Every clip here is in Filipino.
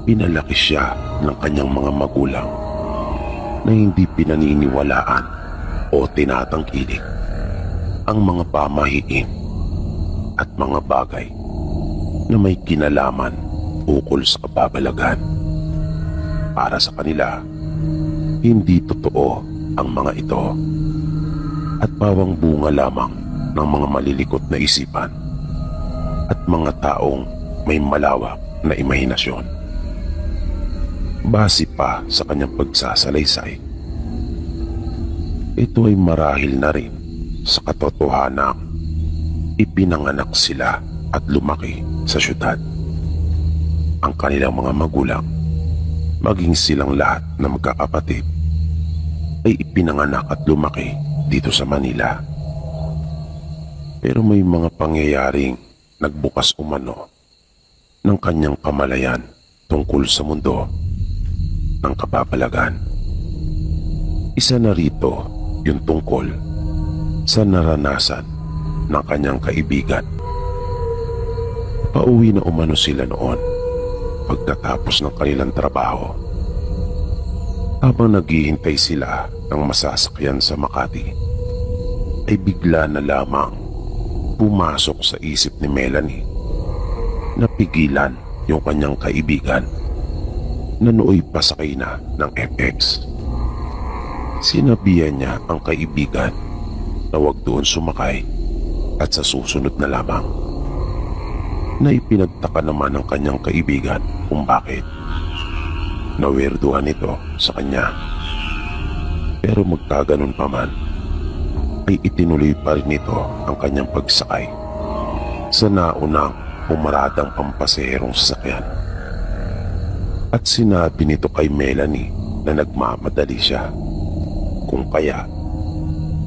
Pinalaki siya ng kanyang mga magulang na hindi pinaniniwalaan o tinatangkilik ang mga pamahiin at mga bagay na may kinalaman ukol sa kababalaghan. Para sa kanila, hindi totoo ang mga ito at pawang bunga lamang ng mga malilikot na isipan at mga taong may malawak na imahinasyon. Base pa sa kanyang pagsasalaysay, ito ay marahil na rin sa katotohanang ipinanganak sila at lumaki sa syudad. Ang kanilang mga magulang, maging silang lahat na magkakapatid, ay ipinanganak at lumaki dito sa Manila. Pero may mga pangyayaring nagbukas umano ng kanyang kamalayan tungkol sa mundo ng kababalagan. Isa na rito yung tungkol sa naranasan ng kanyang kaibigan. Pauwi na umano sila noon pagkatapos ng kanilang trabaho. Habang naghihintay sila ng masasakyan sa Makati, ay bigla na lamang pumasok sa isip ni Melanie na pigilan yung kanyang kaibigan na nooy pasakay na ng FX. Sinabihan niya ang kaibigan na huwag doon sumakay at sa susunod na lamang. Na ipinagtaka naman ng kanyang kaibigan kung bakit. Nawirduhan ito sa kanya. Pero magkaganon pa man, ay itinuloy pa rin ito ang kanyang pagsakay sa naunang pumaradang pampaserong sasakyan. At sinabi nito kay Melanie na nagmamadali siya. Kung kaya,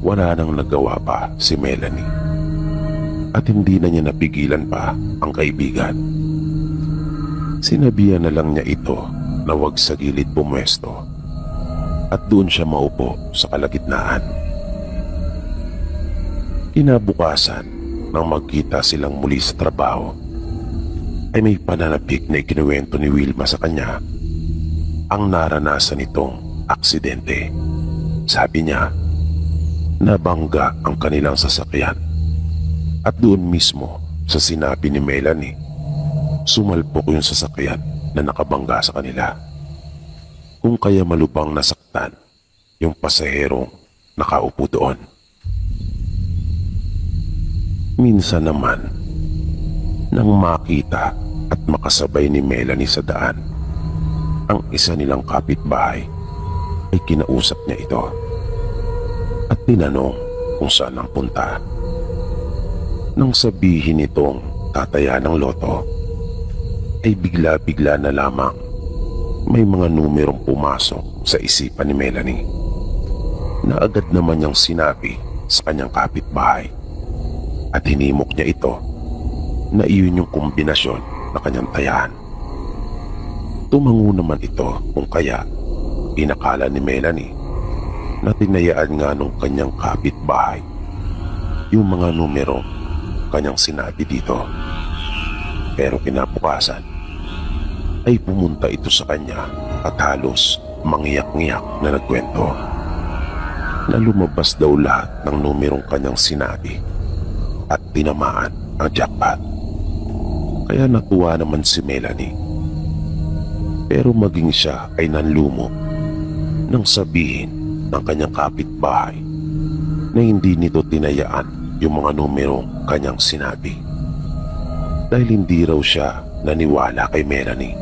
wala nang nagawa pa si Melanie. At hindi na niya napigilan pa ang kaibigan. Sinabihan na lang niya ito na huwag sa gilid pumwesto at doon siya maupo sa kalagitnaan. Kinabukasan, nang magkita silang muli sa trabaho, ay may pananapik na ikinuwento ni Wilma sa kanya ang naranasan nitong aksidente. Sabi niya, nabangga ang kanilang sasakyan at doon mismo sa sinabi ni Melanie, sumalpok yung sasakyan na nakabangga sa kanila. Kung kaya malubhang nasaktan yung pasaherong nakaupo doon. Minsan naman, nang makita at makasabay ni Melanie sa daan ang isa nilang kapitbahay, ay kinausap niya ito at tinanong kung saan ang punta. Nang sabihin itong tataya ng loto, ay bigla-bigla na lamang may mga numerong pumasok sa isipan ni Melanie na agad naman niyang sinabi sa kanyang kapitbahay at hinimok niya ito na iyon yung kombinasyon na kanyang tayahan. Tumango naman ito kung kaya inakala ni Melanie na tinayaan nga nung kanyang kapitbahay yung mga numero kanyang sinabi dito. Pero kinabukasan ay pumunta ito sa kanya at halos mangiyak-ngiyak na nagkwento na lumabas daw lahat ng numerong kanyang sinabi at tinamaan ang jackpot. Kaya natuwa naman si Melanie. Pero maging siya ay nanlumo nang sabihin ng kanyang kapitbahay na hindi nito tinayaan yung mga numerong kanyang sinabi. Dahil hindi raw siya naniwala kay Melanie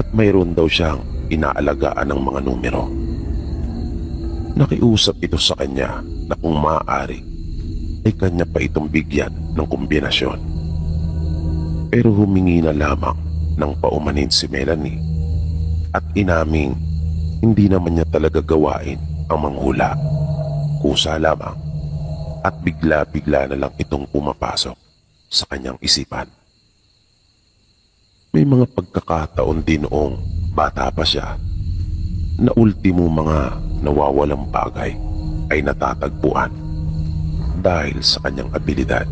at mayroon daw siyang inaalagaan ng mga numero. Nakiusap ito sa kanya na kung maaari ay kanya pa itong bigyan ng kombinasyon. Pero humingi na lamang ng paumanin si Melanie at inaming hindi naman niya talaga gawain ang manghula. Kusa lamang at bigla-bigla na lang itong pumapasok sa kanyang isipan. May mga pagkakataon din noong bata pa siya na ultimo mga nawawalang bagay ay natatagpuan dahil sa kanyang abilidad.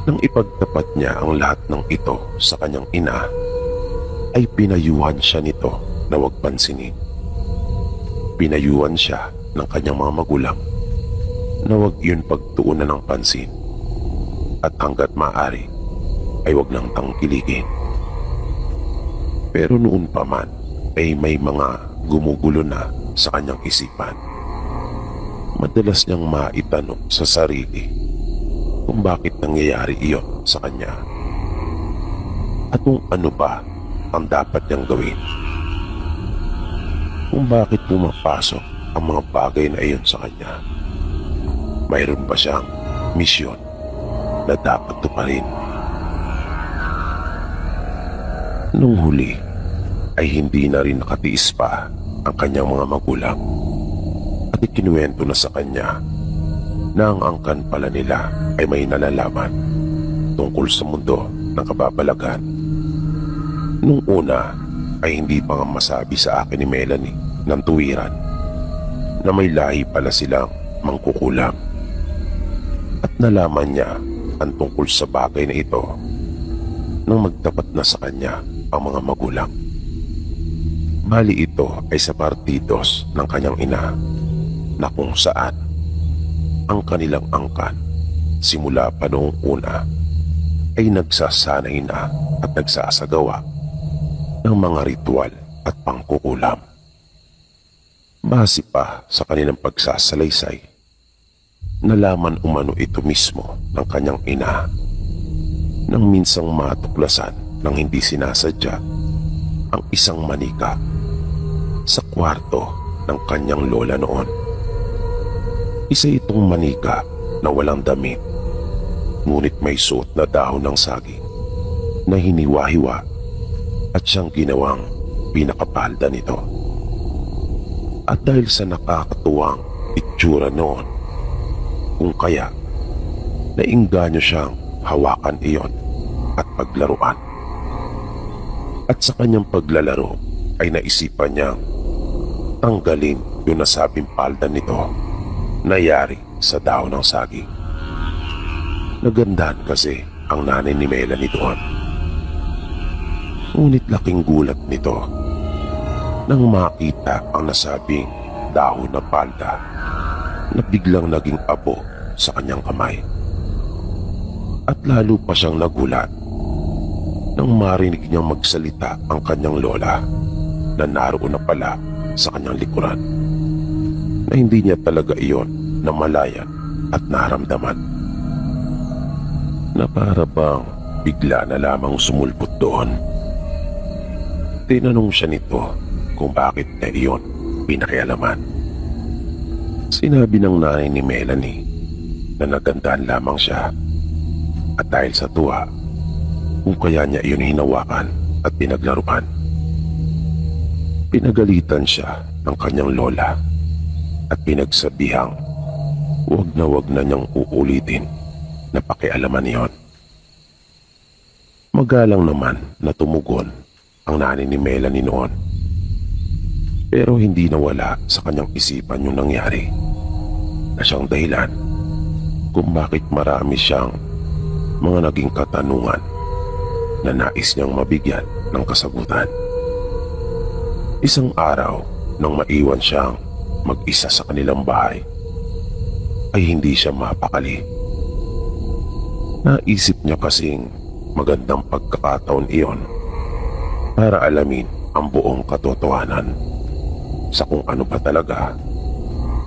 Nang ipagtapat niya ang lahat ng ito sa kanyang ina, ay pinayuhan siya nito na huwag pansinin. Pinayuhan siya ng kanyang mga magulang na huwag yun pagtuunan ng pansin at hanggat maaari ay huwag nang tangkiligin. Pero noon pa man ay may mga gumugulo na sa kanyang isipan. Madalas niyang maitanong sa sarili kung bakit nangyayari iyon sa kanya at kung ano ba ang dapat niyang gawin. Kung bakit pumapasok ang mga bagay na iyon sa kanya. Mayroon ba siyang misyon na dapat tuparin? Nung huli ay hindi na rin nakatiis pa ang kanyang mga magulang at ikinuwento na sa kanya na ang angkan pala nila ay may nalalaman tungkol sa mundo ng kababalagan. Nung una ay hindi pa nga masabi sa akin ni Melanie ng tuwiran na may lahi pala silang mangkukulam at nalaman niya ang tungkol sa bagay na ito nang magtapat na sa kanya ang mga magulang. Bali ito ay sa partidos ng kanyang ina na kung saan ang kanilang angkan simula pa noong una ay nagsasanay na at nagsasagawa ng mga ritual at pangkukulam. Base pa sa kanilang pagsasalaysay, nalaman umano ito mismo ng kanyang ina nang minsang matuklasan ng hindi sinasadya ang isang manika sa kwarto ng kanyang lola noon. Isa itong manika na walang damit, ngunit may suot na dahon ng saging na hiniwa-hiwa at siyang ginawang pinakapalda nito. At dahil sa nakakatuwang itsura noon, kung kaya nainganyo siyang hawakan iyon at paglaruan. At sa kanyang paglalaro ay naisipan niyang tanggalin yung nasabing palda nito na yari sa dahon ng saging. Nagandahan kasi ang nanay ni Melanie doon. Ngunit laking gulat nito nang makita ang nasabing dahon na palda na biglang naging abo sa kanyang kamay. At lalo pa siyang nagulat nang marinig niyang magsalita ang kanyang lola na naroon na pala sa kanyang likuran, na hindi niya talaga iyon namalayan at naramdaman, na para bang bigla na lamang sumulpot doon. Tinanong siya nito kung bakit niya iyon pinakialaman. Sinabi ng nanay ni Melanie na nagandahan lamang siya at dahil sa tuwa kung kaya niya iyon hinawakan at pinaglaruan. Pinagalitan siya ng kanyang lola at pinagsabihang wag na niyang uulitin na pakialaman iyon. Magalang naman na tumugon ang nanay ni Melanie noon, pero hindi nawala sa kanyang isipan yung nangyari na siyang dahilan kung bakit marami siyang mga naging katanungan na nais niyang mabigyan ng kasagutan. Isang araw nang maiwan siyang mag-isa sa kanilang bahay ay hindi siya mapakali. Naisip niya kasing magandang pagkakataon iyon para alamin ang buong katotohanan sa kung ano pa talaga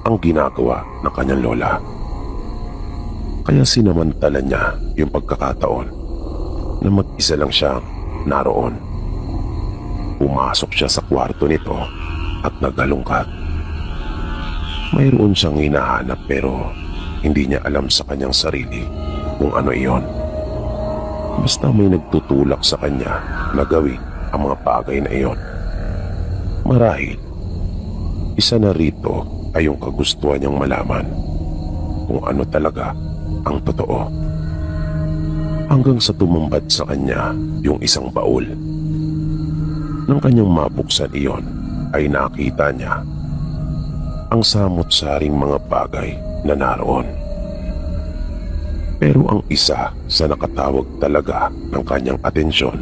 ang ginagawa ng kanyang lola. Kaya sinamantala niya yung pagkakataon na mag-isa lang siyang naroon. Pumasok siya sa kwarto nito at naghalungkat. Mayroon siyang hinahanap pero hindi niya alam sa kanyang sarili kung ano iyon. Basta may nagtutulak sa kanya na gawin ang mga bagay na iyon. Marahil, isa na rito ay yung kagustuhan niyang malaman kung ano talaga ang totoo. Hanggang sa tumambad sa kanya yung isang baul. Nang kanyang mabuksan iyon ay nakita niya ang samot-saring mga bagay na naroon. Pero ang isa sa nakatawag talaga ng kanyang atensyon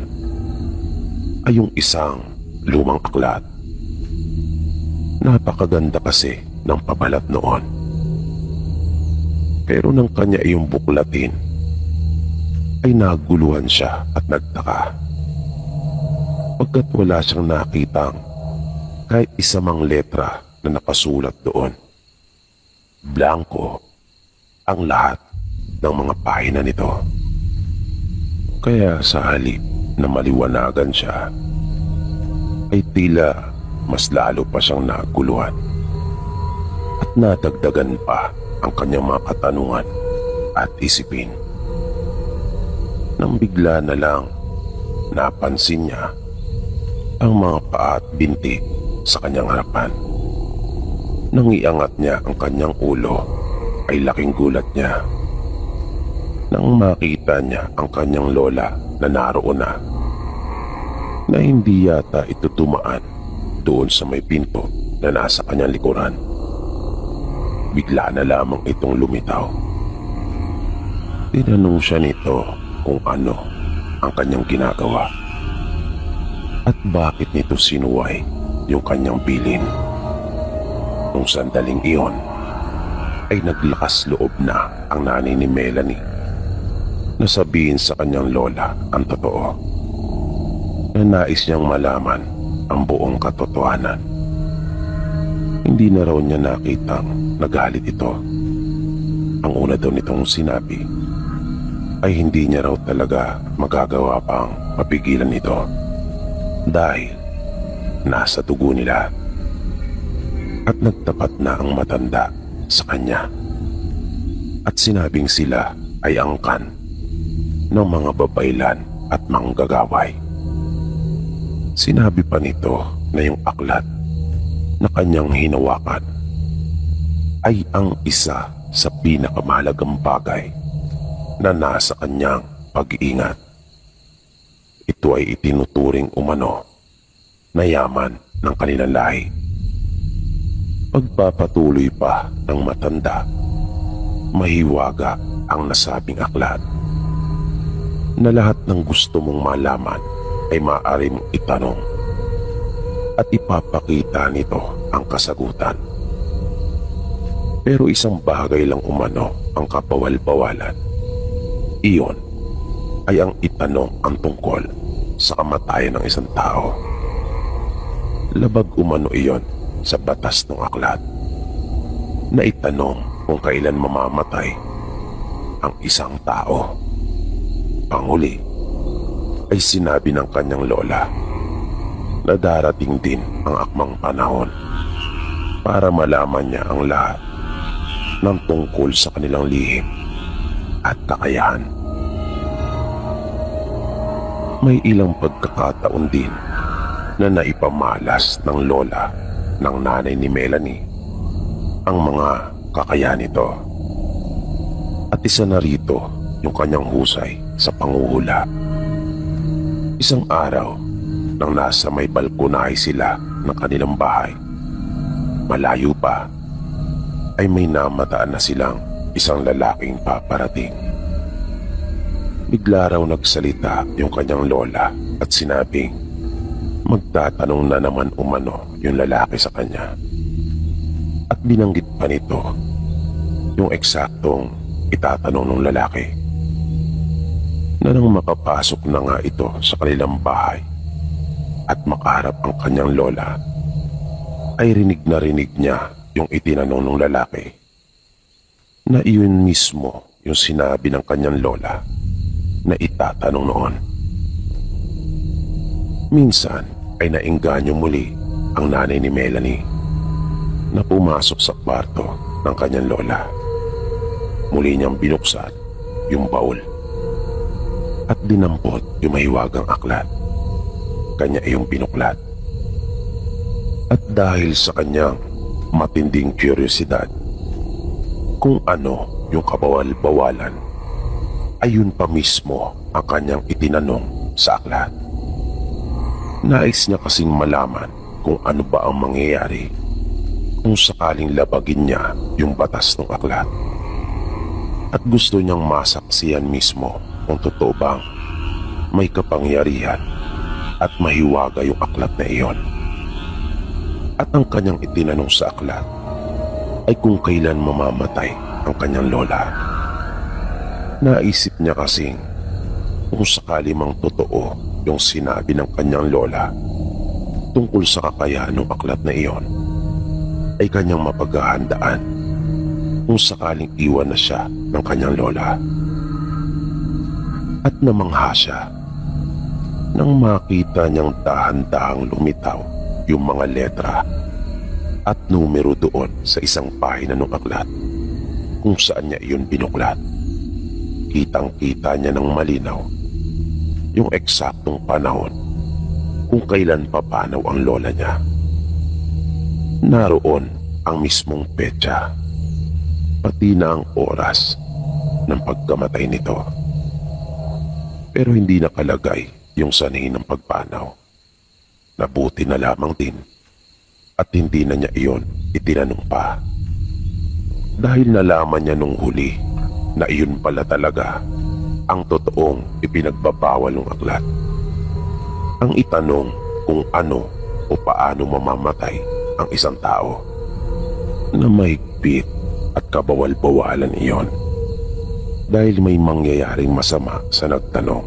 ay yung isang lumang aklat. Napakaganda kasi ng pabalat noon. Pero nang kanya iyong buklatin, ay naguluhan siya at nagtaka. Pagkat wala siyang nakitang kahit isa mang letra na nakasulat doon. Blanko ang lahat ng mga pahina nito. Kaya sa halip na maliwanagan siya, ay tila mas lalo pa siyang naguluhan at nadagdagan pa ang kanyang mga katanungan at isipin. Nang bigla na lang napansin niya ang mga paa at binti sa kanyang harapan. Nang iangat niya ang kanyang ulo, ay laking gulat niya nang makita niya ang kanyang lola na naroon na hindi yata ito tumaan doon sa may pinto na nasa kanyang likuran. Bigla na lamang itong lumitaw. Tinanong siya nito kung ano ang kanyang ginagawa at bakit nito sinuway yung kanyang bilin. Nung sandaling iyon ay naglakas loob na ang nanay ni Melanie na sabihin sa kanyang lola ang totoo, na nais niyang malaman ang buong katotohanan. Hindi na raw niya nakitang nagalit ito. Ang una daw nitong sinabi ay hindi niya raw talaga magagawa pang mapigilan ito dahil nasa dugo nila. At nagtapat na ang matanda sa kanya at sinabing sila ay angkan ng mga babaylan at manggagaway. Sinabi pa nito na yung aklat na kanyang hinawakan ay ang isa sa pinakamahalagang bagay na nasa kanyang pag-iingat. Ito ay itinuturing umano na yaman ng kanilang lahi. Pagpapatuloy pa ng matanda, mahiwaga ang nasabing aklat na lahat ng gusto mong malaman ay maaari mong itanong at ipapakita nito ang kasagutan. Pero isang bagay lang umano ang kapawal-bawalan. Iyon ay ang itanong ang tungkol sa kamatayan ng isang tao. Labag umano iyon sa batas ng aklat na itanong kung kailan mamamatay ang isang tao. Panghuli ay sinabi ng kanyang lola na darating din ang akmang panahon para malaman niya ang lahat ng tungkol sa kanilang lihim at kakayahan. May ilang pagkakataon din na naipamalas ng lola ng nanay ni Melanie ang mga kakayahan nito. At isa na rito yung kanyang husay sa panghuhula. Isang araw nang nasa may balkonahe sila ng kanilang bahay, malayo pa ay may namataan na silang isang lalaking paparating. Bigla raw nagsalita yung kanyang lola at sinabing magtatanong na naman umano yung lalaki sa kanya. At binanggit pa nito yung eksaktong itatanong ng lalaki, na nang makapasok na nga ito sa kanilang bahay at makaharap ang kanyang lola, ay rinig na rinig niya yung itinanong ng lalaki, na iyon mismo yung sinabi ng kanyang lola na itatanong noon. Minsan ay naengganyo muli ang nanay ni Melanie na pumasok sa kwarto ng kanyang lola. Muli niyang binuksan yung baul at dinampot yung mahiwagang aklat. Kanya iyong binuklat. At dahil sa kanyang matinding kuryosidad kung ano yung kabawal-bawalan, ayun pa mismo ang kanyang itinanong sa aklat. Nais niya kasing malaman kung ano ba ang mangyayari kung sakaling labagin niya yung batas ng aklat. At gusto niyang masaksiyan mismo kung totoo bang may kapangyarihan at mahiwaga yung aklat na iyon. At ang kanyang itinanong sa aklat ay kung kailan mamamatay ang kanyang lola. Naisip niya kasing kung sakali mang totoo yung sinabi ng kanyang lola tungkol sa kakayahan ng aklat na iyon, ay kanyang mapaghahandaan kung sakaling iwan na siya ng kanyang lola. At namangha siya nang makita niyang dahan-dahang lumitaw yung mga letra at numero doon sa isang pahina ng aklat kung saan niya iyon binuklat. Kitang-kita niya ng malinaw yung eksaktong panahon kung kailan papanaw ang lola niya. Naroon ang mismong petsa, pati na ang oras ng pagkamatay nito. Pero hindi nakalagay yung sanhi ng pagpanaw. Nabuti na lamang din at hindi na niya iyon itinanong pa. Dahil nalaman niya nung huli na iyon pala talaga ang totoong ipinagbabawal ng aklat. Ang itanong kung ano o paano mamamatay ang isang tao, na mahigpit at kabawal-bawalan iyon dahil may mangyayaring masama sa nagtanong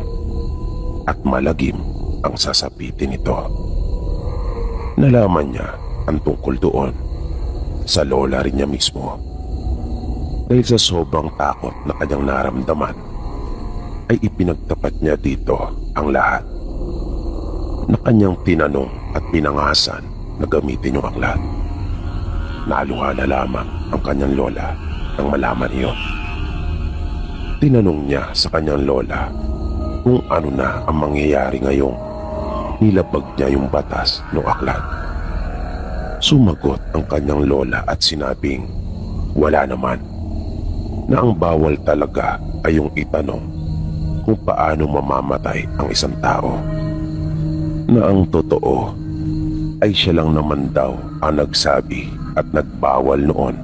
at malagim ang sasapitin nito. Nalaman niya ang tungkol doon sa lola rin niya mismo. Dahil sa sobrang takot na kanyang naramdaman, ay ipinagtapat niya dito ang lahat na kanyang tinanong at pinangasan na gamitin yung aklat. Naluha na lamang ang kanyang lola nang malaman iyon. Tinanong niya sa kanyang lola kung ano na ang mangyayari ngayong nilabag niya yung batas ng aklat. Sumagot ang kanyang lola at sinabing wala naman, na ang bawal talaga ay yung itanong kung paano mamamatay ang isang tao, na ang totoo ay siya lang naman daw ang nagsabi at nagbawal noon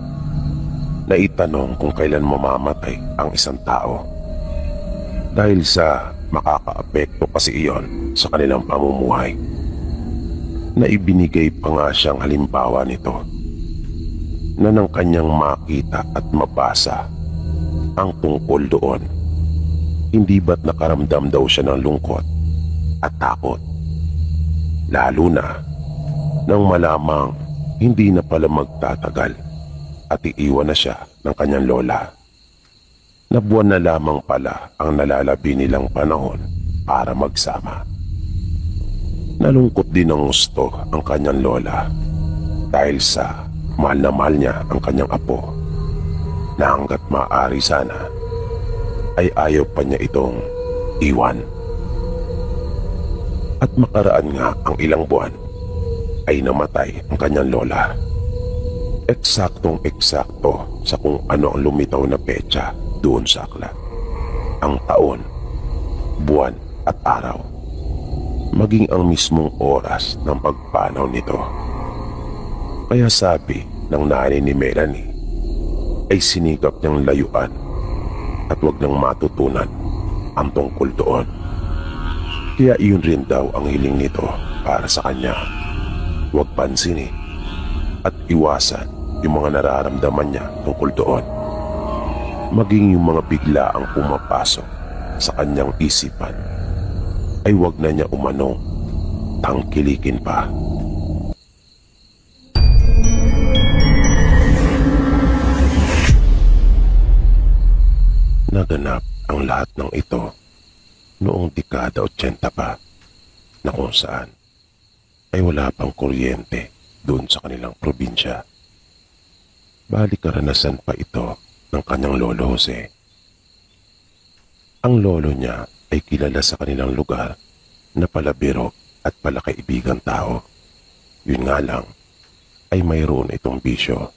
na itanong kung kailan mamamatay ang isang tao, dahil sa makakaapekto kasi iyon sa kanilang pamumuhay. Na ibinigay pa nga siyang halimbawa nito, na nang kanyang makita at mabasa ang tungkol doon, hindi ba't nakaramdam daw siya ng lungkot at takot, lalo na nang malamang hindi na pala magtatagal at iiwan na siya ng kanyang lola, na buwan na lamang pala ang nalalabi nilang panahon para magsama. Nalungkot din ng gusto ang kanyang lola dahil sa mahal na mahal niya ang kanyang apo, na hanggat maaari sana ay ayaw pa niya itong iwan. At makaraan nga ang ilang buwan ay namatay ang kanyang lola. Eksaktong-eksakto sa kung ano ang lumitaw na petsa doon sa aklat, ang taon, buwan at araw, maging ang mismong oras ng pagpanaw nito. Kaya sabi ng nanay ni Melanie ay sinikap niyang layuan at wag nang matutunan ang tungkol doon. Kaya iyon rin daw ang hiling nito para sa kanya. Huwag pansinin at iwasan yung mga nararamdaman niya tungkol doon, maging yung mga bigla ang pumapasok sa kanyang isipan ay wag na niya umanong tangkilikin pa. Naganap ang lahat ng ito noong dekada 80 pa, na kung saan ay wala pang kuryente doon sa kanilang probinsya. Bali karanasan pa ito ng kanyang lolo Jose. Ang lolo niya ay kilala sa kanilang lugar na palabiro at palakaibigang tao. Yun nga lang ay mayroon itong bisyo.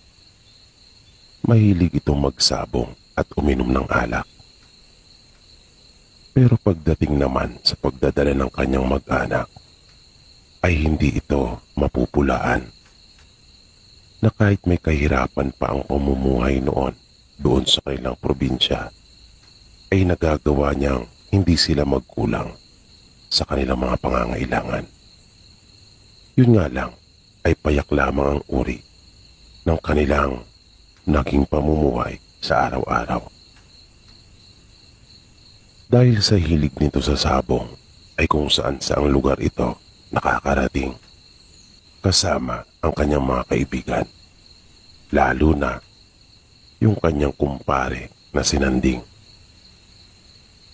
Mahilig itong magsabong at uminom ng alak. Pero pagdating naman sa pagdadala ng kanyang mag-anak, ay hindi ito mapupulaan, na kahit may kahirapan pa ang pamumuhay noon doon sa kanilang probinsya, ay nagagawa niyang hindi sila magkulang sa kanilang mga pangangailangan. Yun nga lang ay payak lamang ang uri ng kanilang naging pamumuhay sa araw-araw. Dahil sa hilig nito sa sabong ay kung saan saang lugar ito nakakarating kasama ang kanyang mga kaibigan, lalo na yung kanyang kumpare na si Nanding.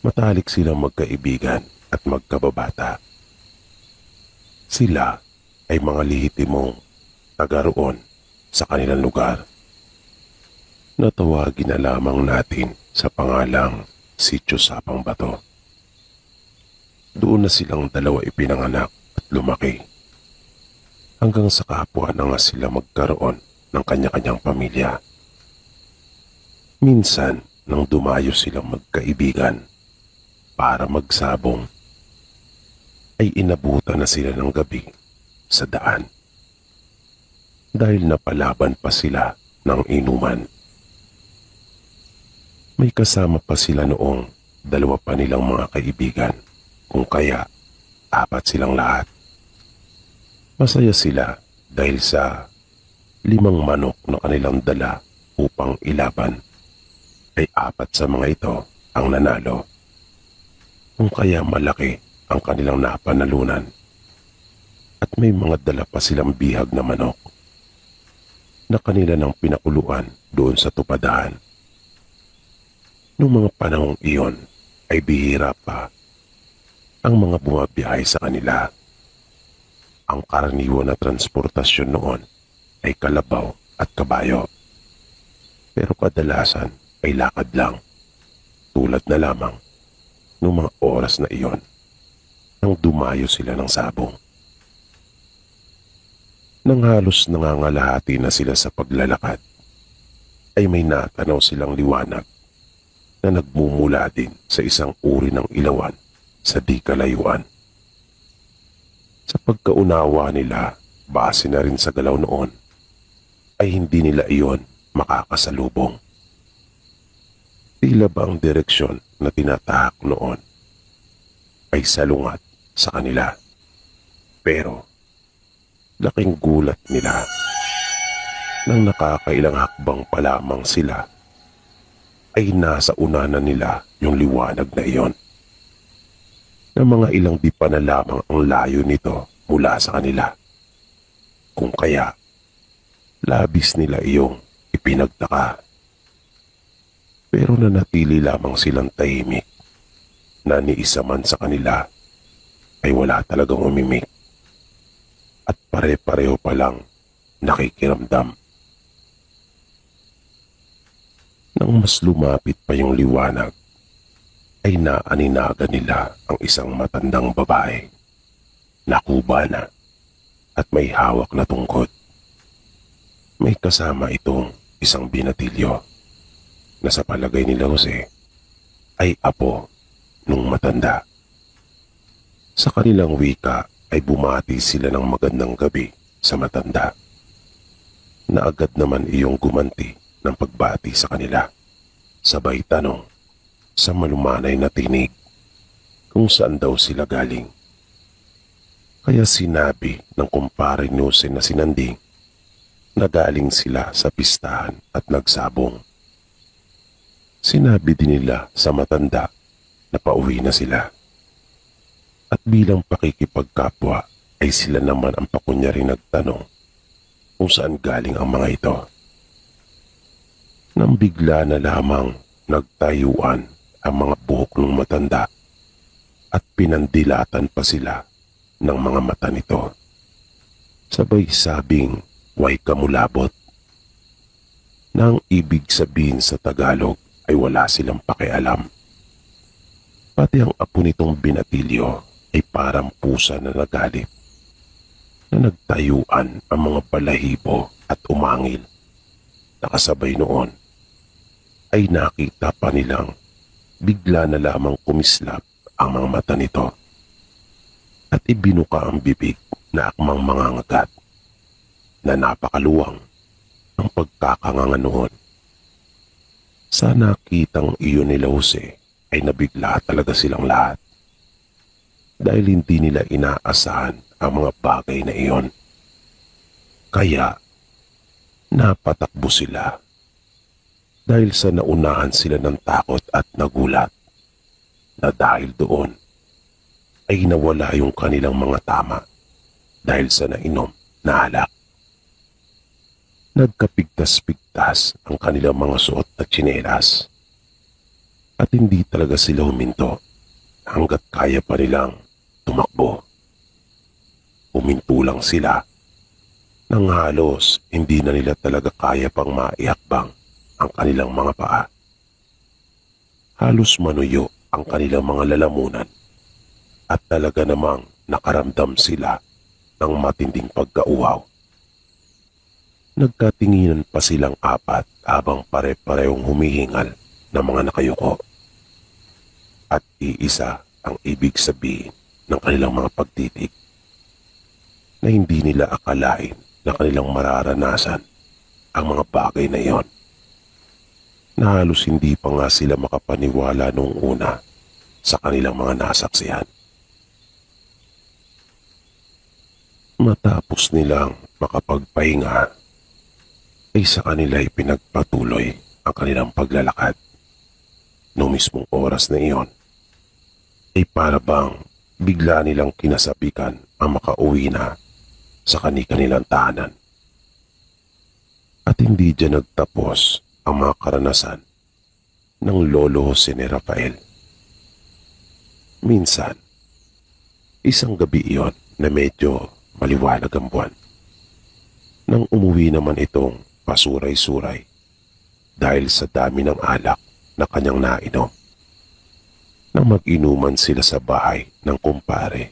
Matalik silang magkaibigan at magkababata. Sila ay mga lehitimong taga-roon sa kanilang lugar. Natawagin na lamang natin sa pangalang Sitio Sapang Bato. Doon na silang dalawa ipinanganak at lumaki. Hanggang sa kapwa na nga sila magkaroon ng kanya-kanyang pamilya. Minsan, nang dumayo silang magkaibigan para magsabong, ay inabutan na sila ng gabi sa daan. Dahil napalaban pa sila ng inuman. May kasama pa sila noong dalawa pa nilang mga kaibigan, kung kaya 4 silang lahat. Masaya sila dahil sa 5 manok na kanilang dala upang ilaban, ay 4 sa mga ito ang nanalo. Kung kaya malaki ang kanilang napanalunan. At may mga dala pa silang bihag na manok na kanila nang pinakuluan doon sa tupadahan. Noong mga panahong iyon ay bihira pa ang mga bumabiyahe sa kanila. Ang karaniwan na transportasyon noon ay kalabaw at kabayo. Pero kadalasan ay lakad lang, tulad na lamang noong mga oras na iyon nang dumayo sila ng sabong. Nang halos nangangalahati na sila sa paglalakad, ay may natanaw silang liwanag na nagmumula din sa isang uri ng ilawan sa di kalayuan. Sa pagkaunawa nila, base na rin sa galaw noon, ay hindi nila iyon makakasalubong. Tila ba ang direksyon na tinatahak noon ay salungat sa kanila. Pero laking gulat nila nang nakakailang hakbang pa lamang sila ay nasa unanan nila yung liwanag na iyon. Na mga ilang di pa na lamang ang layo nito mula sa kanila. Kung kaya, labis nila iyong ipinagtaka. Pero nanatili lamang silang tahimik na ni isa man sa kanila ay wala talagang umimik. At pare-pareho pa lang nakikiramdam. Nang mas lumapit pa yung liwanag, ay naaninagan nila ang isang matandang babae na kubana at may hawak na tungkod. May kasama itong isang binatilyo na sa palagay nila Jose ay apo nung matanda. Sa kanilang wika ay bumati sila ng magandang gabi sa matanda, na agad naman iyong gumanti ng pagbati sa kanila. Sabay tanong sa malumanay na tinig kung saan daw sila galing. Kaya sinabi ng kumpare ni Jose na si Nanding na galing sila sa pistahan at nagsabong. Sinabi din nila sa matanda na pauwi na sila. At bilang pakikipagkapwa ay sila naman ang pakunyari nagtanong kung saan galing ang mga ito. Nang bigla na lamang nagtayuan ang mga buhok ng matanda at pinandilatan pa sila ng mga mata nito. Sabay sabing, "Way kamulabot," na ang ibig sabihin sa Tagalog ay wala silang pakialam. Pati ang apo nitong binatilyo ay parang pusa na nagalit, na nagtayuan ang mga balahibo at umangil. Nakasabay noon ay nakita pa nilang bigla na lamang kumislap ang mga mata nito at ibinuka ang bibig na akmang mangangagat na napakaluwang ang pagkakanganga noon. Sa nakitang iyon nila Jose ay nabigla talaga silang lahat. dahil hindi nila inaasahan ang mga bagay na iyon. Kaya napatakbo sila dahil sa naunahan sila ng takot at nagulat na dahil doon ay nawala yung kanilang mga tama dahil sa nainom na alak. Nagkapigtas-pigtas ang kanilang mga suot na tsinelas at hindi talaga sila huminto hanggat kaya pa nilang tumakbo. Huminto lang sila nang halos hindi na nila talaga kaya pang maiakbang ang kanilang mga paa. Halos manuyo ang kanilang mga lalamunan at talaga namang nakaramdam sila ng matinding pagkauhaw. Nagkatinginan pa silang apat habang pare-parehong humihingal ng mga nakayuko. At iisa ang ibig sabihin ng kanilang mga pagtitig na hindi nila akalain na kanilang mararanasan ang mga bagay na iyon. Na halos hindi pa nga sila makapaniwala noong una sa kanilang mga nasaksihan. Matapos nilang makapagpahinga, ay sa kanila ay pinagpatuloy ang kanilang paglalakad. Noong mismong oras na iyon, ay para bang bigla nilang kinasabikan ang makauwi na sa kani-kanilang tahanan. At hindi dyan nagtapos ang mga karanasan ng lolo Jose ni Rafael. Minsan, isang gabi iyon na medyo maliwanag ang buwan, nang umuwi naman itong pasuray-suray dahil sa dami ng alak na kanyang nainom. Nang mag-inuman sila sa bahay ng kumpare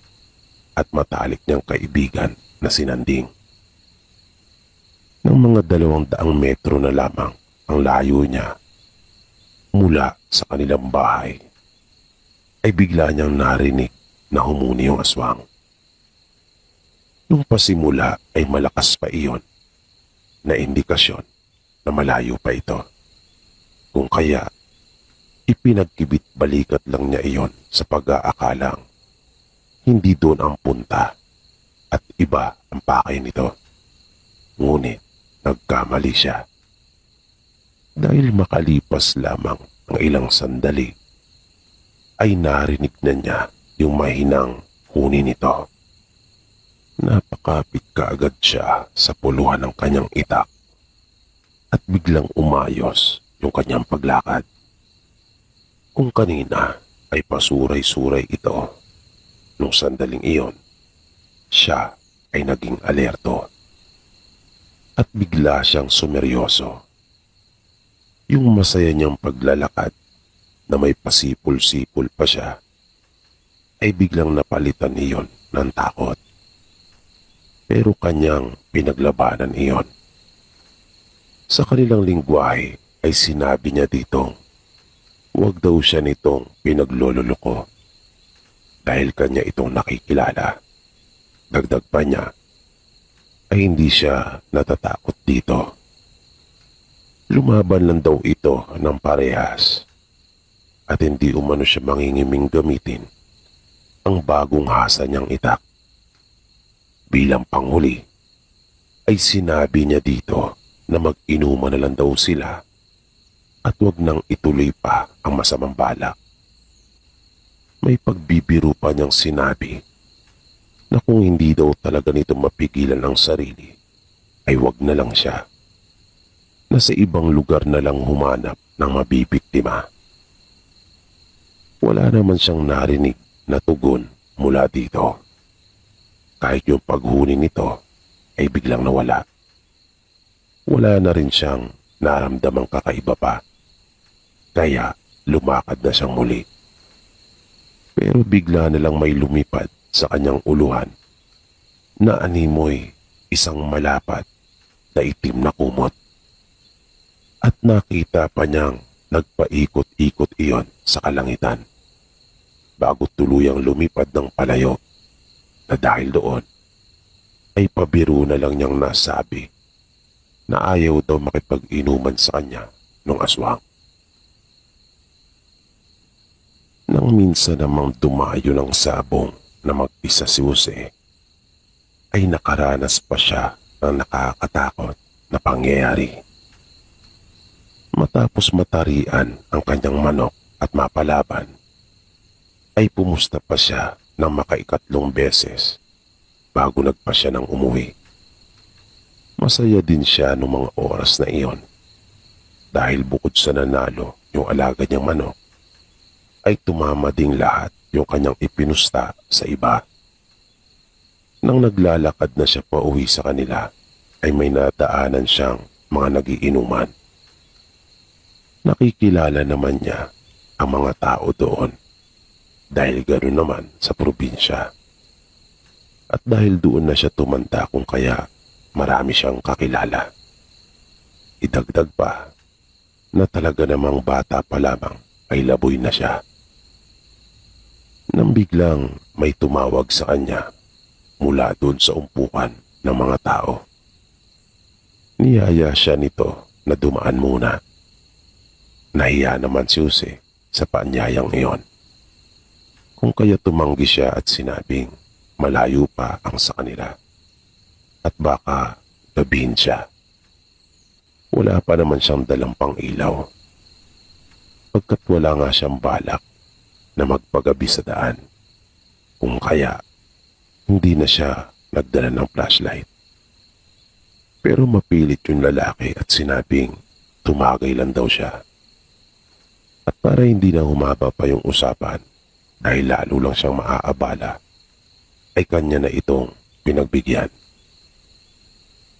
at matalik niyang kaibigan na si Nanding. Nang mga 200 metro na lamang ang layo niya mula sa kanilang bahay, ay bigla niyang narinig na humuni yung aswang. Nung pasimula ay malakas pa iyon na indikasyon na malayo pa ito. Kung kaya, ipinagkibit balikat lang niya iyon sa pag-aakalang hindi doon ang punta at iba ang pakay nito. Ngunit nagkamali siya. Dahil makalipas lamang ang ilang sandali, ay narinig na niya yung mahinang huni nito. Napakapit kaagad siya sa puluhan ng kanyang itak at biglang umayos yung kanyang paglakad. Kung kanina ay pasuray-suray ito, nung sandaling iyon, siya ay naging alerto at bigla siyang sumeryoso. Yung masaya niyang paglalakad na may pasipul-sipul pa siya ay biglang napalitan iyon ng takot. Pero kanyang pinaglabanan iyon. Sa kanilang lingwahe ay sinabi niya ditong huwag daw siya nitong pinaglololoko dahil kanya itong nakikilala. Dagdag pa niya ay hindi siya natatakot dito. Lumaban lang daw ito ng parehas at hindi umano siya mangingiming gamitin ang bagong hasa niyang itak. Bilang panghuli, ay sinabi niya dito na mag-inuman na lang daw sila at wag nang ituloy pa ang masamang balak. May pagbibiro pa niyang sinabi na kung hindi daw talaga nito mapigilan ang sarili, ay wag na lang siya. Na sa ibang lugar na lang humanap ng mabibiktima. Wala naman siyang narinig na tugon mula dito. Kahit yung paghuni nito ay biglang nawala. Wala na rin siyang naramdamang kakaiba pa. Kaya lumakad na siyang muli. Pero bigla na lang may lumipad sa kanyang uluhan na animoy isang malapat na itim na kumot. At nakita pa niyang nagpaikot-ikot iyon sa kalangitan bago tuluyang lumipad ng palayo na dahil doon ay pabiro na lang niyang nasabi na ayaw daw makipag-inuman sa kanya nung aswang. Nang minsan namang dumayo ng sabong na mag-isa si Jose, ay nakaranas pa siya ng nakakatakot na pangyayari. Matapos matarian ang kanyang manok at mapalaban, ay pumusta pa siya ng makaikatlong beses bago nagpasya ng umuwi. Masaya din siya noong mga oras na iyon dahil bukod sa nanalo yung alaga niyang manok, ay tumama ding lahat yung kanyang ipinusta sa iba. Nang naglalakad na siya pauwi sa kanila, ay may nadaanan siyang mga nagiinuman. Nakikilala naman niya ang mga tao doon dahil gano'n naman sa probinsya. At dahil doon na siya tumanda kung kaya marami siyang kakilala. Idagdag pa na talaga namang bata pa lamang ay laboy na siya. Nang biglang may tumawag sa kanya mula doon sa umpukan ng mga tao. Niyaya siya nito na dumaan muna. Nahiya naman si Jose sa paanyayang iyon. Kung kaya tumanggi siya at sinabing malayo pa ang sa kanila. At baka gabihin siya. Wala pa naman siyang dalang pang ilaw. Pagkat wala nga siyang balak na magpagabi sa daan. Kung kaya, hindi na siya nagdala ng flashlight. Pero mapilit yung lalaki at sinabing tumagay lang daw siya. At para hindi na humaba pa yung usapan dahil lalo lang siyang maaabala, ay kanya na itong pinagbigyan.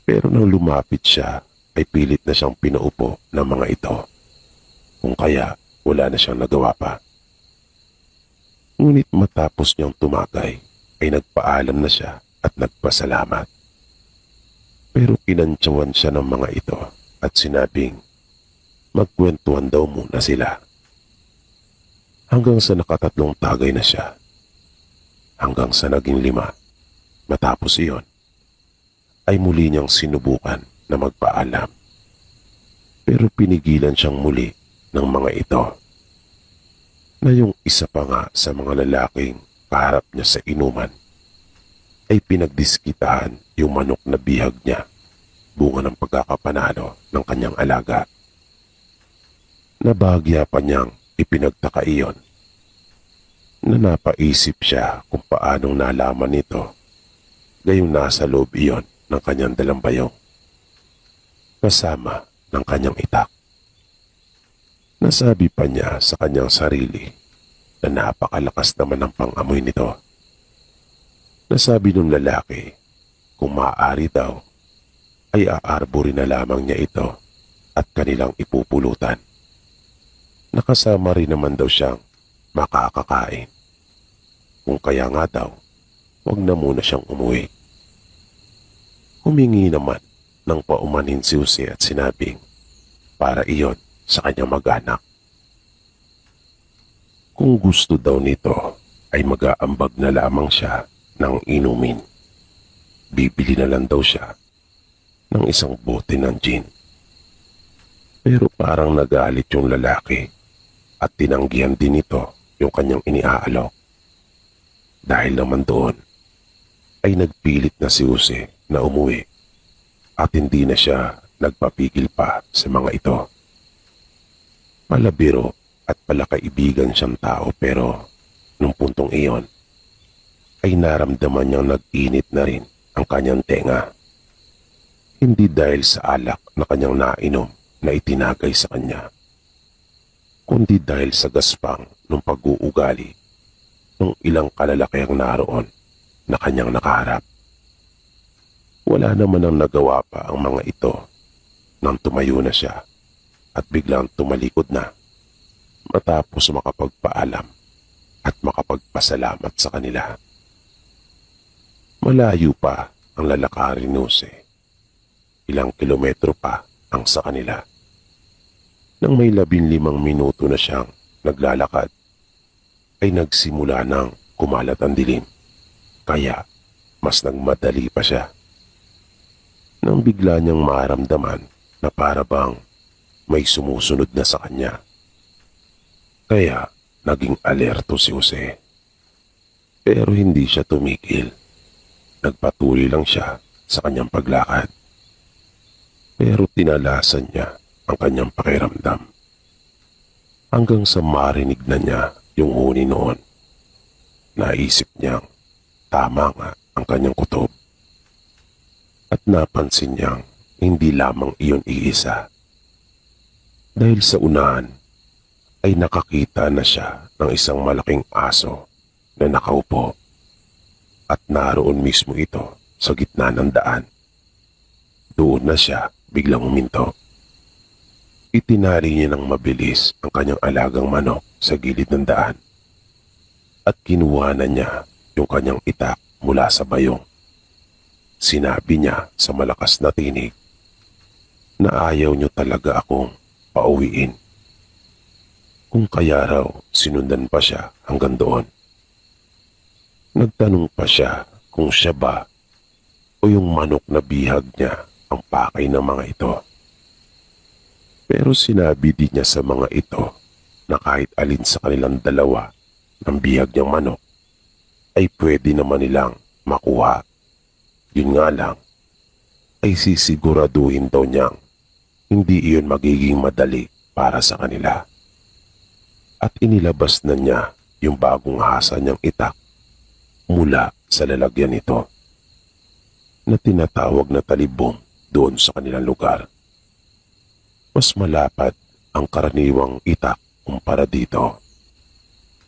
Pero nang lumapit siya, ay pilit na siyang pinaupo ng mga ito. Kung kaya, wala na siyang nagawa pa. Ngunit matapos niyang tumagay, ay nagpaalam na siya at nagpasalamat. Pero kinantsawan siya ng mga ito at sinabing magkwentuhan daw muna sila. Hanggang sa nakatatlong tagay na siya. Hanggang sa naging 5. Matapos iyon, ay muli niyang sinubukan na magpaalam. Pero pinigilan siyang muli ng mga ito. Na yung isa pa nga sa mga lalaking kaharap niya sa inuman ay pinagdiskitahan yung manok na bihag niya, bunga ng pagkakapanalo ng kanyang alaga. Nabahagya pa niyang ipinagtaka iyon na napaisip siya kung paanong nalaman nito gayong nasa loob iyon ng kanyang dalambayong kasama ng kanyang itak. Nasabi pa niya sa kanyang sarili na napakalakas naman ng pang-amoy nito. Nasabi ng lalaki kung maaari daw ay aarborin na lamang niya ito at kanilang ipupulutan. Nakasama rin naman daw siyang makakakain. Kung kaya nga daw, wag na muna siyang umuwi. Humingi naman ng paumanhin si Jose at sinabing para iyon sa kanyang mag-anak. Kung gusto daw nito ay mag-aambag na lamang siya ng inumin. Bibili na lang daw siya ng isang bote ng gin. Pero parang nagalit yung lalaki at tinanggihan din nito yung kanyang iniaalok. Dahil naman doon ay nagpilit na si Jose na umuwi at hindi na siya nagpapigil pa sa mga ito. Palabiro at palakaibigan siyang tao pero nung puntong iyon ay naramdaman niyang nag-init na rin ang kanyang tenga. Hindi dahil sa alak na kanyang nainom na itinagay sa kanya, kundi dahil sa gaspang ng pag-uugali ng ilang kalalakihang naroon na kanyang nakaharap. Wala naman ang nagawa pa ang mga ito nang tumayo na siya at biglang tumalikod na matapos makapagpaalam at makapagpasalamat sa kanila. Malayo pa ang lalakarin ni Jose. Ilang kilometro pa ang sa kanila. Nang may 15 minuto na siyang naglalakad, ay nagsimula ng kumalat ang dilim. Kaya mas nagmadali pa siya. Nang bigla niyang maramdaman na para bang may sumusunod na sa kanya. Kaya naging alerto si Jose. Pero hindi siya tumigil. Nagpatuloy lang siya sa kanyang paglakad. Pero tinalasan niya ang kanyang pakiramdam. Hanggang sa marinig na niya yung huni noon. Naisip niyang tama nga ang kanyang kutob. At napansin niyang hindi lamang iyon iisa. Dahil sa unahan ay nakakita na siya ng isang malaking aso na nakaupo. At naroon mismo ito sa gitna ng daan. Doon na siya biglang huminto. Itinali niya ng mabilis ang kanyang alagang manok sa gilid ng daan. At kinuha na niya yung kanyang itak mula sa bayong. Sinabi niya sa malakas na tinig na ayaw niyo talaga akong pauwiin. Kung kaya raw sinundan pa siya hanggang doon. Nagtanong pa siya kung siya ba o yung manok na bihag niya ang pakay ng mga ito. Pero sinabi din niya sa mga ito na kahit alin sa kanilang dalawa ng bihag niyang manok ay pwede naman nilang makuha. Yun nga lang ay sisiguraduhin daw niyang hindi iyon magiging madali para sa kanila. At inilabas na niya yung bagong hasa niyang itak mula sa lalagyan nito na tinatawag na talibong doon sa kanilang lugar. Mas malapad ang karaniwang itak kumpara dito.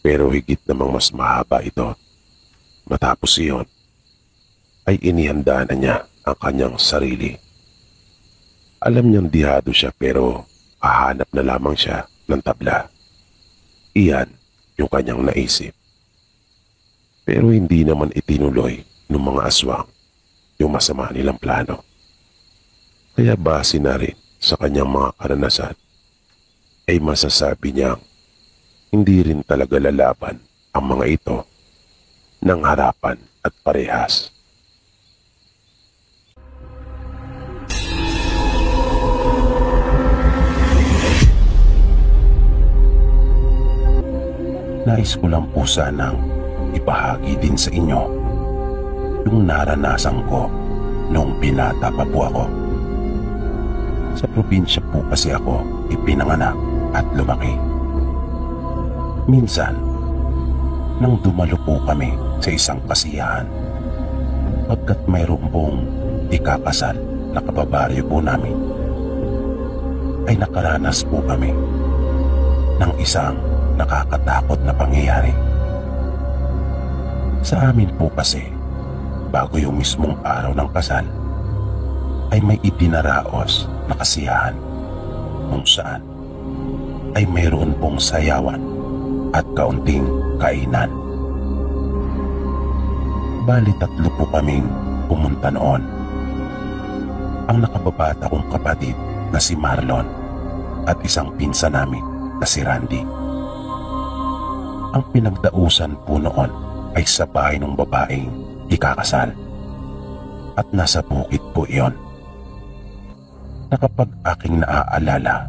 Pero higit namang mas mahaba ito. Matapos iyon, ay inihanda na niya ang kanyang sarili. Alam niyang dihado siya pero hahanap na lamang siya ng tabla. Iyan yung kanyang naisip. Pero hindi naman itinuloy ng mga aswang yung masama nilang plano. Kaya base na rin sa kanyang mga karanasan, ay masasabi niyang hindi rin talaga lalaban ang mga ito ng harapan at parehas. Nais ko lang po sanang ibahagi din sa inyo yung naranasan ko noong binata pa po ako. Sa probinsya po kasi ako ipinanganak at lumaki. Minsan, nang dumalo po kami sa isang kasiyahan, pagkat mayroon pong ikakasal na kababaryo po namin, ay nakaranas po kami ng isang nakakatakot na pangyayari. Sa amin po kasi, bago yung mismong araw ng kasal, ay may itinaraos na kasiyahan kung saan ay mayroon pong sayawan at kaunting kainan. Bali 3 po kaming pumunta noon. Ang nakababata kong kapatid na si Marlon at isang pinsan namin na si Randy. Ang pinagdausan po noon ay sa bahay ng babaeng ikakasal at nasa bukid po iyon. Na kapag aking naaalala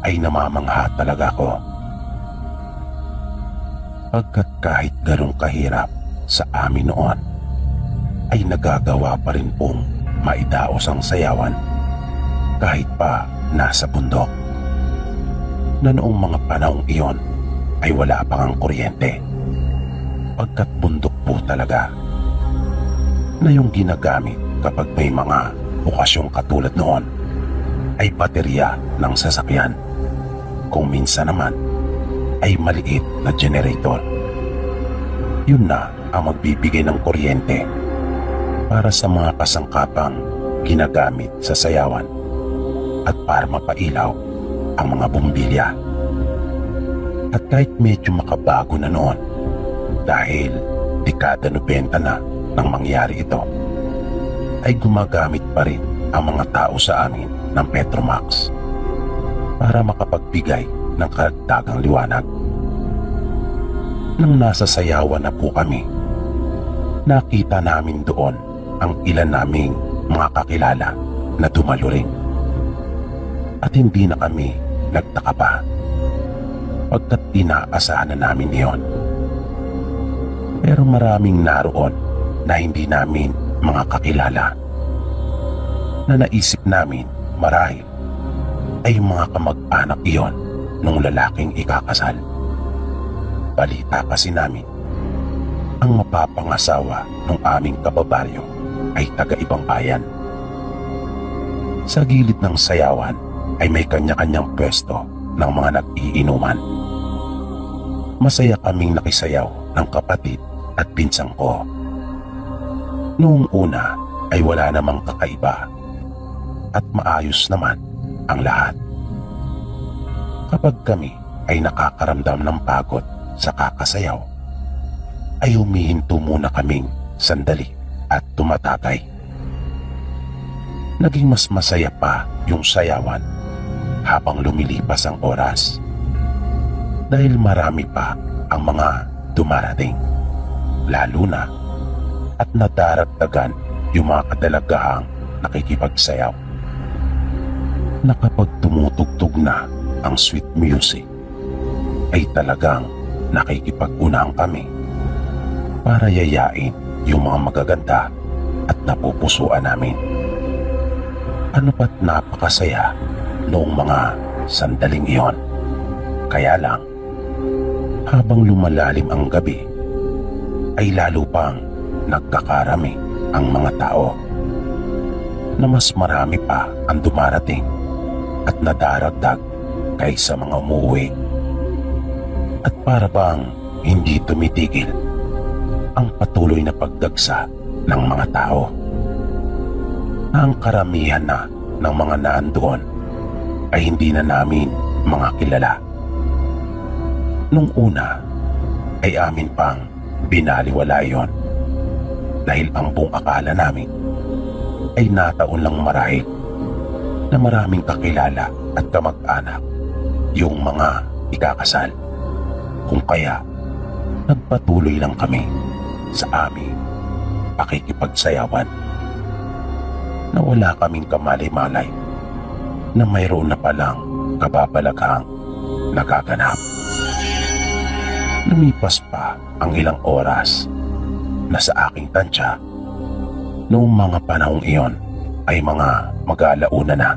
ay namamangha talaga ako. Pagkat kahit ganong kahirap sa amin noon ay nagagawa pa rin pong maidaos ang sayawan kahit pa nasa bundok. Na noong mga panahong iyon ay wala pang ang kuryente pagkat bundok po talaga na yung ginagamit kapag may mga okasyong katulad noon ay baterya ng sasakyan. Kung minsan naman ay maliit na generator. Yun na ang magbibigay ng kuryente para sa mga kasangkapang ginagamit sa sayawan at para mapailaw ang mga bumbilya. At kahit medyo makabago na noon dahil dekada 90 na nang mangyari ito, ay gumagamit pa rin ang mga tao sa amin ng Petromax para makapagbigay ng karagdagang liwanag. Nang nasa sayawan na po kami, nakita namin doon ang ilan naming mga kakilala na dumalo rin. At hindi na kami nagtaka pa pagkat inaasahan na namin iyon. Pero maraming naroon na hindi namin mga kakilala, na naisip namin marahil ay mga kamag-anak iyon nung lalaking ikakasal. Balita kasi namin, ang mapapangasawa ng aming kababaryo ay taga-ibang bayan. Sa gilid ng sayawan ay may kanya-kanyang pwesto ng mga nag-iinuman. Masaya kaming nakisayaw ng kapatid at pinsang ko. Noong una ay wala namang kakaiba at maayos naman ang lahat. Kapag kami ay nakakaramdam ng pagod sa kakasayaw, ay humihinto muna kaming sandali at tumatagay. Naging mas masaya pa yung sayawan habang lumilipas ang oras, dahil marami pa ang mga dumarating, lalo na at nadaragdagan yung mga kadalagahang nakikipagsayaw, na kapag tumutugtog na ang sweet music ay talagang nakikipag-unahan kami para yayain yung mga magaganda at napupusuan namin. Ano pa't napakasaya noong mga sandaling iyon. Kaya lang, habang lumalalim ang gabi, ay lalo pang nagkakarami ang mga tao, na mas marami pa ang dumarating at nadaragdag kaysa mga umuwi. At para bang hindi tumitigil ang patuloy na pagdagsa ng mga tao, na ang karamihan na ng mga naandoon ay hindi na namin mga kilala. Nung una ay amin pang binaliwala yon, dahil ang buong akala namin ay nataon lang marahil na maraming kakilala at kamag-anak yung mga ikakasal. Kung kaya nagpatuloy lang kami sa aming pakikipagsayawan, na wala kaming kamalay-malay na mayroon na palang kababalaghang nagaganap. Lumipas pa ang ilang oras na sa aking tansya, noong mga panahong iyon ay mga mag-aalauna na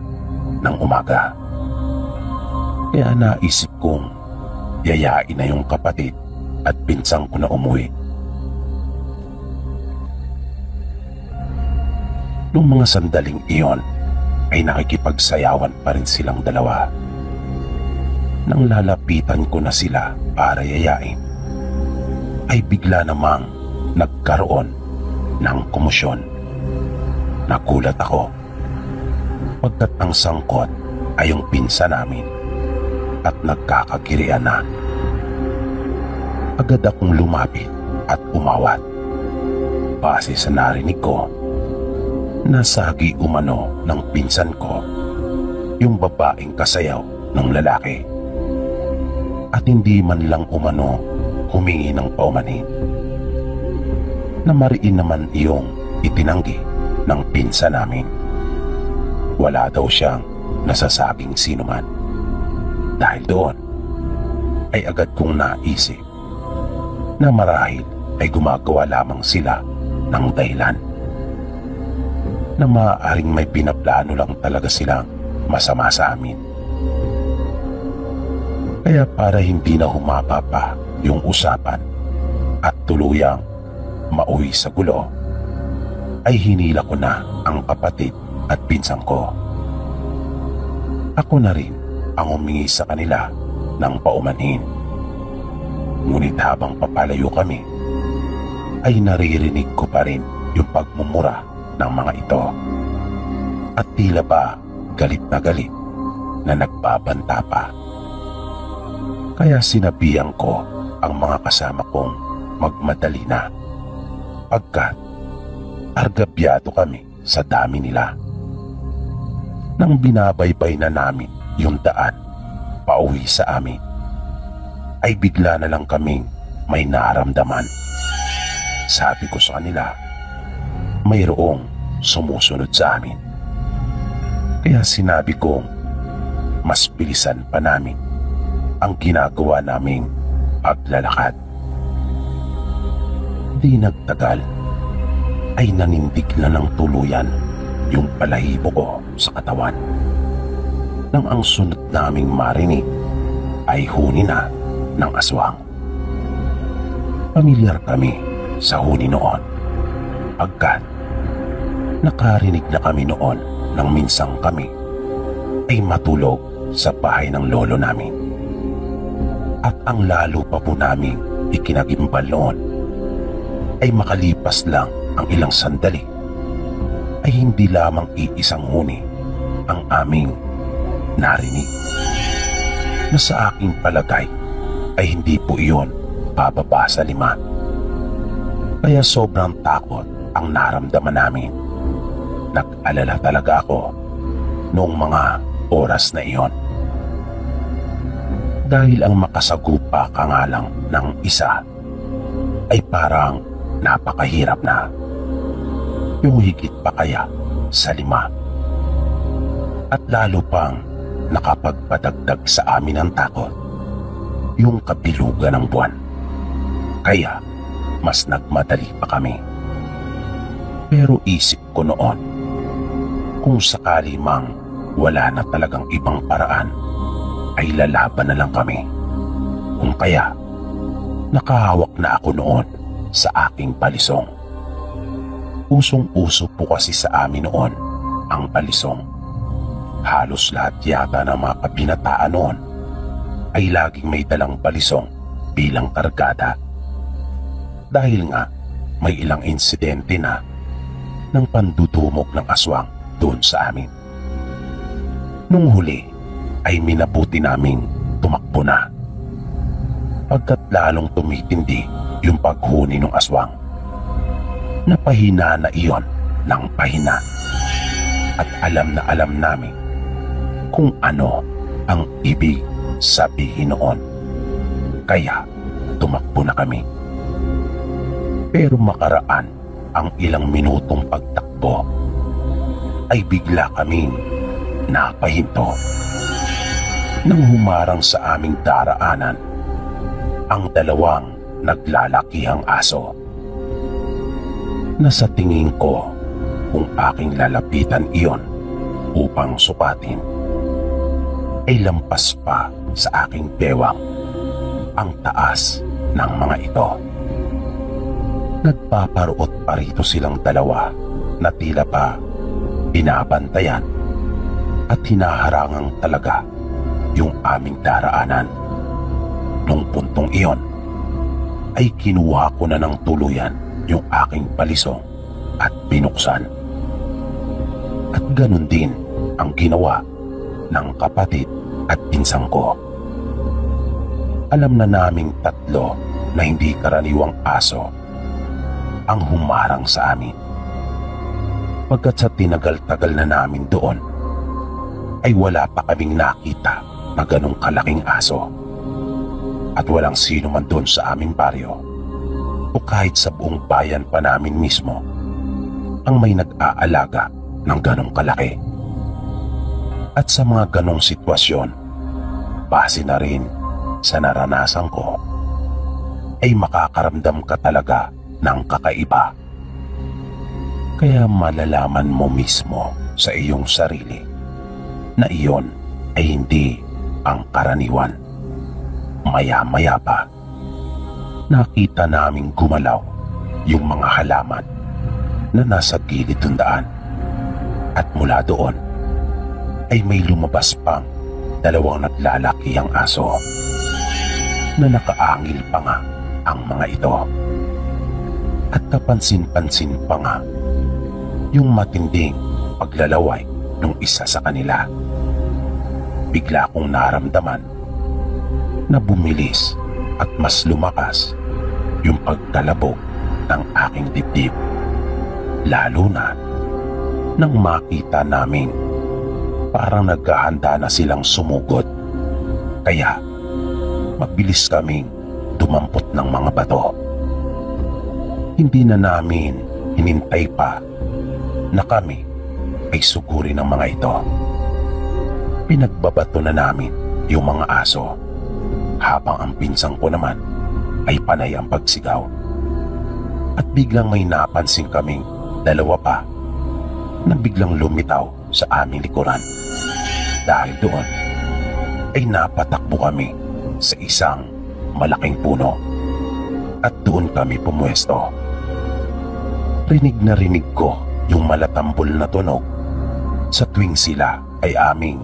ng umaga. Kaya naisip kong yayain na yung kapatid at pinsang ko na umuwi. Noong mga sandaling iyon ay nakikipagsayawan pa rin silang dalawa. Nang lalapitan ko na sila para yayain, ay bigla namang nagkaroon ng komosyon. Nagulat ako pagkat ang sangkot ay yung pinsa namin at nagkakagirian na. Agad akong lumapit at umawat. Base sa narinig ko, nasagi umano ng pinsan ko yung babaeng kasayaw ng lalaki, at hindi man lang umano humingi ng paumanhin. Namariin naman iyong itinanggi ng pinsan namin. Wala daw siyang nasasabing sinuman. Dahil doon ay agad kong naisip na marahil ay gumagawa lamang sila ng dahilan, na maaaring may pinaplano lang talaga silang masama sa amin. Kaya para hindi na humaba pa yung usapan at tuluyang mauwi sa gulo, ay hinila ko na ang kapatid at pinsang ko. Ako na rin ang humingi sa kanila ng paumanhin. Ngunit habang papalayo kami, ay naririnig ko pa rin yung pagmumura ng mga ito, at tila ba galit na nagbabanta pa. Kaya sinabihan ko ang mga kasama kong magmadali na, pagkat argabyado kami sa dami nila. Nang binabaybay na namin yung daan pauwi sa amin, ay bigla na lang kaming may naramdaman. Sabi ko sa kanila, mayroong sumusunod sa amin. Kaya sinabi kong mas bilisan pa namin ang ginagawa naming paglalakad. Di nagtagal ay nanindig na ng tuluyan yung balahibo ko sa katawan. Nang ang sunod naming marinig ay huni na ng aswang. Pamilyar kami sa huni noon, pagkat nakarinig na kami noon nang minsang kami ay matulog sa bahay ng lolo namin. At ang lalo pa po naming ikinagimbal noon ay makalipas lang ang ilang sandali ay hindi lamang iisang huni ang aming narinig, na sa aking palagay ay hindi po iyon bababa sa 5. Kaya sobrang takot ang naramdaman namin. Nag-alala talaga ako noong mga oras na iyon. Dahil ang makasagupa ka nga lang ng isa ay parang napakahirap na. Yung higit pa kaya sa 5. At lalo pang nakapagpadagdag sa amin ng takot yung kabilugan ng buwan. Kaya mas nagmadali pa kami. Pero isip ko noon, kung sakali mang wala na talagang ibang paraan, ay lalaban na lang kami. Kung kaya, nakahawak na ako noon sa aking balisong. Usong-uso po kasi sa amin noon ang balisong. Halos lahat yata ng mga kabinataan noon ay laging may dalang balisong bilang kargada. Dahil nga may ilang insidente na ng pandudumog ng aswang doon sa amin. Nung huli ay minabuti naming tumakbo na, pagkat lalong tumitindi yung paghuni ng aswang. Napahina na iyon ng pahina, at alam na alam namin kung ano ang ibig sabihin noon. Kaya tumakbo na kami. Pero makaraan ang ilang minutong pagtakbo ay bigla kaming napahinto nang humarang sa aming daraanan ang dalawang naglalakihang aso, na sa tingin ko kung aking lalapitan iyon upang sukatin ay lampas pa sa aking bewang ang taas ng mga ito. Nagpaparuot pa rito silang dalawa na tila pa binabantayan at hinaharangang talaga yung aming daraanan. Nung puntong iyon ay kinuha ko na ng tuluyan yung aking balisong at binuksan. At ganun din ang ginawa ng kapatid at pinsang ko. Alam na naming tatlo na hindi karaniwang aso ang humarang sa amin. Pagkat sa tinagal-tagal na namin doon ay wala pa kaming nakita na ganong kalaking aso. At walang sino man doon sa aming baryo o kahit sa buong bayan pa namin mismo ang may nag-aalaga ng ganong kalaki. At sa mga ganong sitwasyon, base na rin sa naranasan ko, ay makakaramdam ka talaga ng kakaiba. Kaya malalaman mo mismo sa iyong sarili na iyon ay hindi ang karaniwan. Maya-maya pa, nakita naming gumalaw yung mga halaman na nasa gilid ng daan. At mula doon ay may lumabas pang dalawang naglalakihang aso na nakaangil pa nga ang mga ito. At kapansin-pansin pa nga yung matinding paglalaway ng isa sa kanila. Bigla kong naramdaman na bumilis at mas lumakas yung pagkalabog ng aking dibdib. Lalo na nang makita namin parang naghahanda na silang sumugod. Kaya mabilis kaming dumampot ng mga bato. Hindi na namin hinintay pa na kami ay sugurin ng mga ito. Pinagbabato na namin yung mga aso, habang ang pinsang ko naman ay panay ang pagsigaw. At biglang may napansin kaming dalawa pa na biglang lumitaw sa aming likuran. Dahil doon ay napatakbo kami sa isang malaking puno at doon kami pumwesto. Rinig na rinig ko yung malatambol na tunog sa tuwing sila ay aming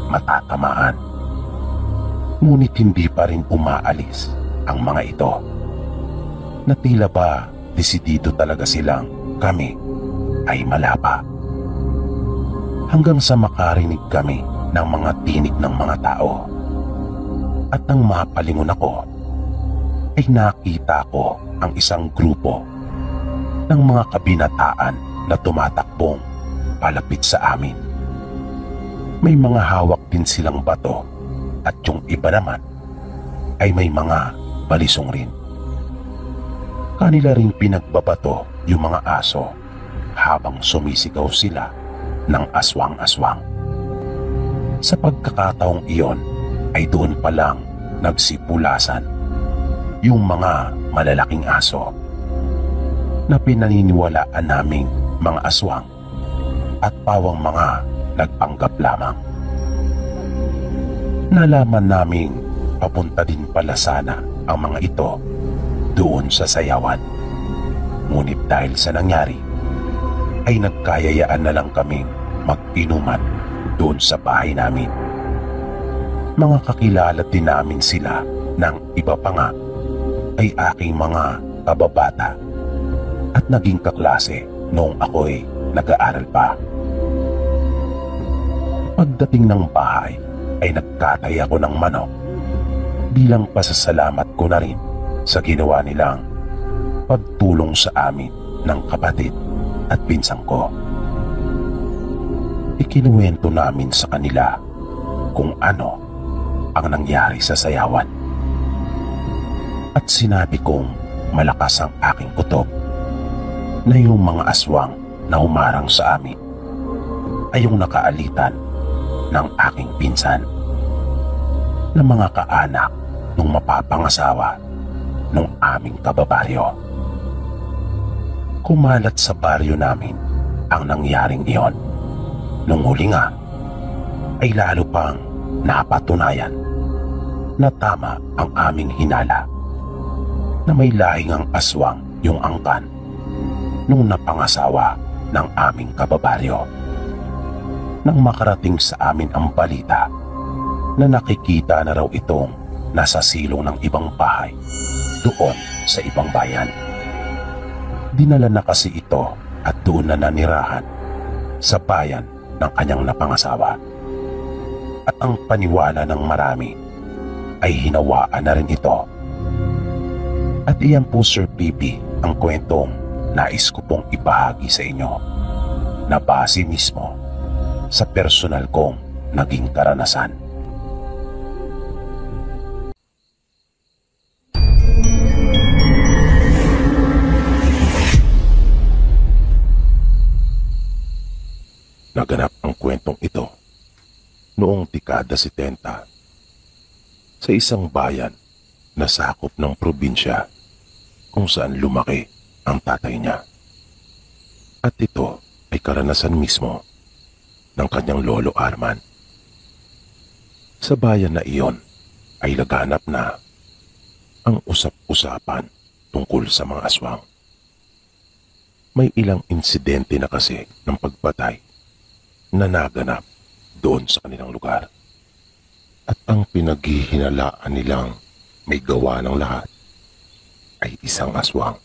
matatamaan. Ngunit hindi pa rin umaalis ang mga ito, na tila ba desidido talaga silang kami ay malapa. Hanggang sa makarinig kami ng mga tinig ng mga tao. At nang mapalingon ako, ay nakita ko ang isang grupo ng mga kabinataan na tumatakbong palapit sa amin. May mga hawak din silang bato at yung iba naman ay may mga balisong rin. Kanila rin pinagbabato yung mga aso habang sumisigaw sila ng aswang-aswang. Sa pagkakataong iyon ay doon pa lang nagsipulasan yung mga malalaking aso na pinaniniwalaan naming mga aswang at pawang mga nagpanggap lamang. Nalaman naming papunta din pala sana ang mga ito doon sa sayawan. Ngunit dahil sa nangyari, ay nagkayayaan na lang kaming mag-inuman doon sa bahay namin. Mga kakilala din namin sila ng iba pa nga ay aking mga kababata at naging kaklase noong ako'y nag-aaral pa. Pagdating ng bahay ay nagkatay ako ng manok bilang pasasalamat ko na rin sa ginawa nilang pagtulong sa amin ng kapatid at pinsang ko. Ikinuwento namin sa kanila kung ano ang nangyari sa sayawan. At sinabi kong malakas ang aking kutob na yung mga aswang na humarang sa amin ay yung nakaalitan ng aking pinsan na mga kaanak nung mapapangasawa nung aming kababaryo. Kumalat sa baryo namin ang nangyaring iyon. Nung huli nga ay lalo pang napatunayan na tama ang aming hinala na may lahing ang aswang yung angkan nung napangasawa ng aming kababaryo. Nang makarating sa amin ang balita na nakikita na raw itong nasa silong ng ibang bahay doon sa ibang bayan. Dinala na kasi ito at doon na nanirahan sa bayan ng kanyang napangasawa. At ang paniwala ng marami ay hinawaan na rin ito. At iyan po, Sir Pipi, ang kwentong nais ko pong ibahagi sa inyo na base mismo sa personal kong naging karanasan. Naganap ang kwentong ito noong dekada 70 sa isang bayan na sakop ng probinsya kung saan lumaki ang tatay niya. At ito ay karanasan mismo ng kanyang lolo Arman. Sa bayan na iyon ay laganap na ang usap-usapan tungkol sa mga aswang. May ilang insidente na kasi ng pagpatay na naganap doon sa kanilang lugar. At ang pinaghihinalaan nilang may gawa ng lahat ay isang aswang.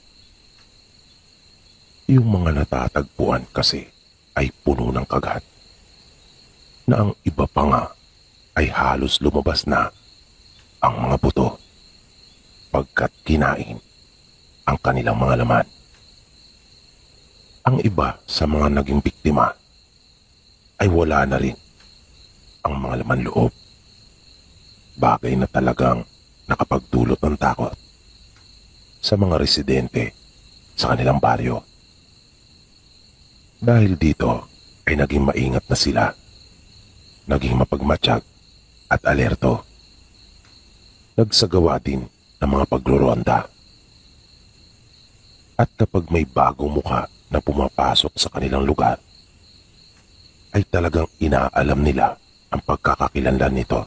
Yung mga natatagpuan kasi ay puno ng kagat, na ang iba pa nga ay halos lumabas na ang mga buto pagkat kinain ang kanilang mga laman. Ang iba sa mga naging biktima ay wala na rin ang mga laman loob. Bagay na talagang nakapagdulot ng takot sa mga residente sa kanilang baryo. Dahil dito ay naging maingat na sila, naging mapagmatsyag at alerto. Nagsagawa din ng mga pagruronda. At kapag may bagong muka na pumapasok sa kanilang lugar, ay talagang inaalam nila ang pagkakakilanlan nito.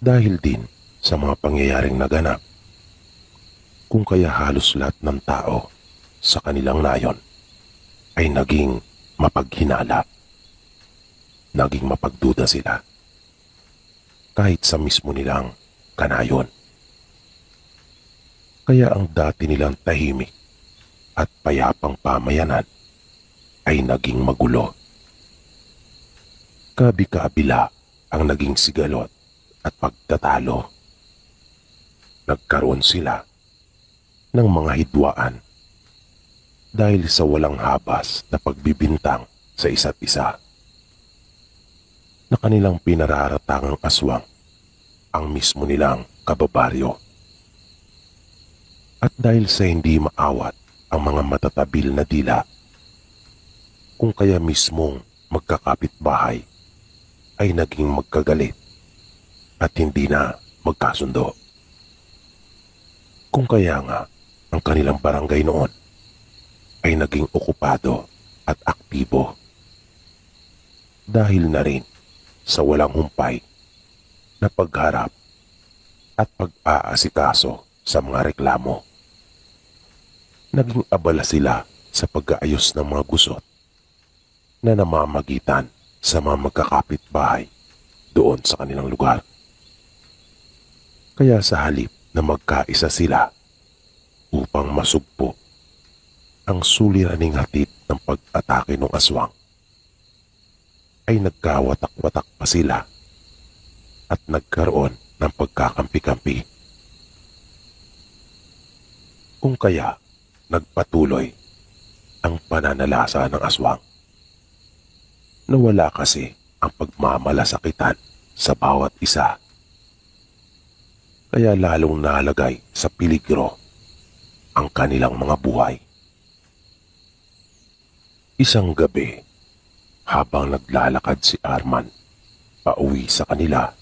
Dahil din sa mga pangyayaring naganap, kung kaya halos lahat ng tao sa kanilang nayon ay naging mapaghinala, naging mapagduda sila, kahit sa mismo nilang kanayon. Kaya ang dati nilang tahimik at payapang pamayanan ay naging magulo. Kabi-kabila ang naging sigalot at pagtatalo. Nagkaroon sila ng mga hidwaan dahil sa walang habas na pagbibintang sa isa't isa, na kanilang pinararatangang aswang ang mismo nilang kababaryo. At dahil sa hindi maawat ang mga matatabil na dila, kung kaya mismong magkakapitbahay ay naging magkagalit at hindi na magkasundo. Kung kaya nga ang kanilang barangay noon ay naging okupado at aktibo dahil na rin sa walang humpay na pagharap at pag-aasikaso sa mga reklamo. Naging abala sila sa pag-aayos ng mga gusot na namamagitan sa mga magkakapitbahay doon sa kanilang lugar. Kaya sa halip na magkaisa sila upang masugpo ang suliraning hatid ng pag-atake ng aswang, ay nagkawatak-watak pa sila at nagkaroon ng pagkakampi-kampi. Kung kaya nagpatuloy ang pananalasa ng aswang. Nawala kasi ang pagmamalasakitan sa bawat isa. Kaya lalong nalagay sa peligro ang kanilang mga buhay. Isang gabi, habang naglalakad si Arman pauwi sa kanila,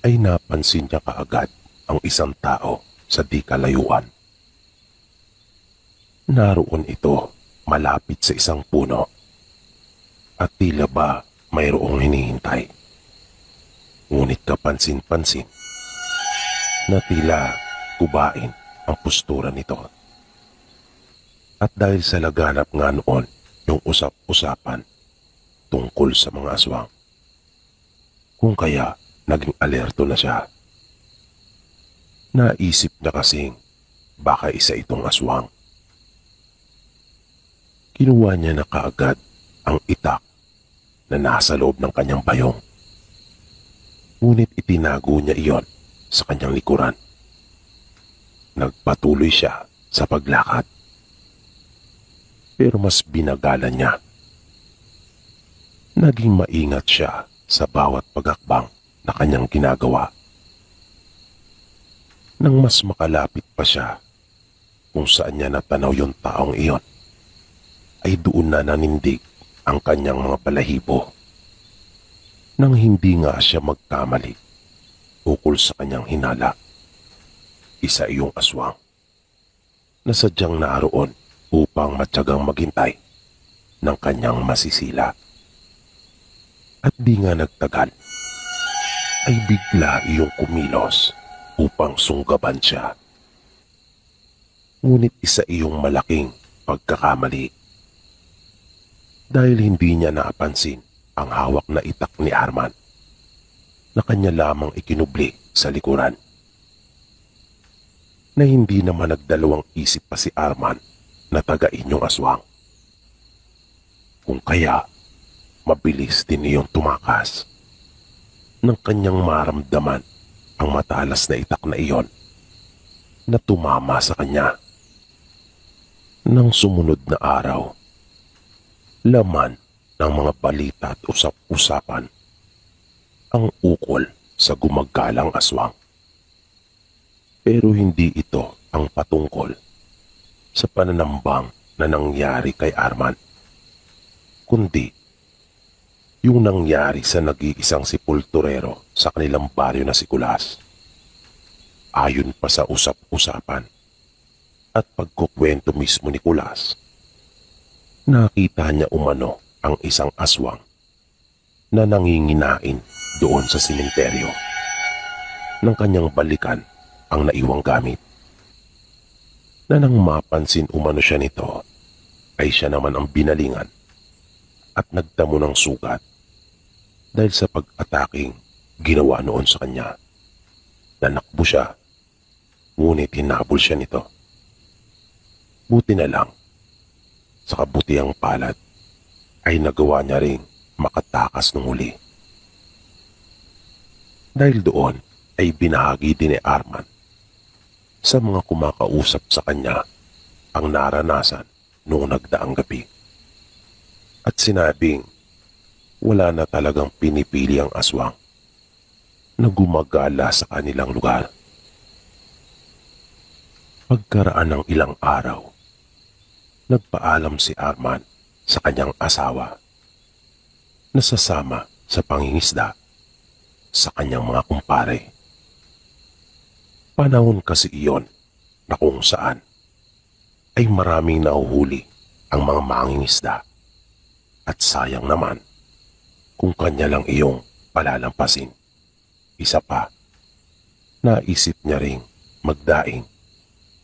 ay napansin niya kaagad ang isang tao sa di kalayuan. Naroon ito malapit sa isang puno at tila ba mayroong hinihintay. Ngunit kapansin-pansin na tila kubain ang postura nito. At dahil sa laganap nga noon yung usap-usapan tungkol sa mga aswang, kung kaya naging alerto na siya. Naisip na kasing baka isa itong aswang. Kinuha niya na kaagad ang itak na nasa loob ng kanyang bayong. Ngunit itinago niya iyon sa kanyang likuran. Nagpatuloy siya sa paglakad. Pero mas binagalan niya. Naging maingat siya sa bawat pagakbang na kanyang ginagawa. Nang mas makalapit pa siya kung saan niya natanaw yung taong iyon, ay doon na nanindig ang kanyang mga balahibo. Nang hindi nga siya magkamali ukol sa kanyang hinala, isa iyong aswang na sadyang naroon upang matyagang maghintay ng kanyang masisila. At di nga nagtagal, ay bigla iyong kumilos upang sunggaban siya. Ngunit isa iyong malaking pagkakamali. Dahil hindi niya napansin ang hawak na itak ni Arman na kanya lamang ikinubli sa likuran. Na hindi naman nagdalawang isip pa si Arman na tagain yung aswang. Kung kaya, mabilis din iyong tumakas nang kanyang maramdaman ang matalas na itak na iyon na tumama sa kanya. Nang sumunod na araw, laman ng mga balita at usap-usapan ang ukol sa gumagalang aswang. Pero hindi ito ang patungkol sa pananambang na nangyari kay Arman, kundi yung nangyari sa nag-iisang sepulturero sa kanilang baryo na si Kulas. Ayon pa sa usap-usapan, At pagkukwento mismo ni Kulas, nakita niya umano ang isang aswang na nanginginain doon sa simenteryo nang kanyang balikan ang naiwang gamit. Na nang mapansin umano siya nito, ay siya naman ang binalingan at nagtamo ng sugat dahil sa pag-ataking ginawa noon sa kanya. Nanakbo siya, ngunit hinabol siya nito. Buti na lang, sa kabutihang palad ay nagawa niya ring makatakas ng huli. Dahil doon ay binahagi din ni Arman sa mga kumakausap sa kanya ang naranasan noong nagdaang gabi. At sinabing wala na talagang pinipili ang aswang na gumagala sa kanilang lugar. Pagkaraan ng ilang araw, nagpaalam si Arman sa kanyang asawa na sasama sa pangingisda sa kanyang mga kumpare. Panahon kasi iyon na kung saan ay maraming nahuhuli ang mga mangingisda at sayang naman kung kanya lang iyong palalampasin. Isa pa, naisip niya ring magdaing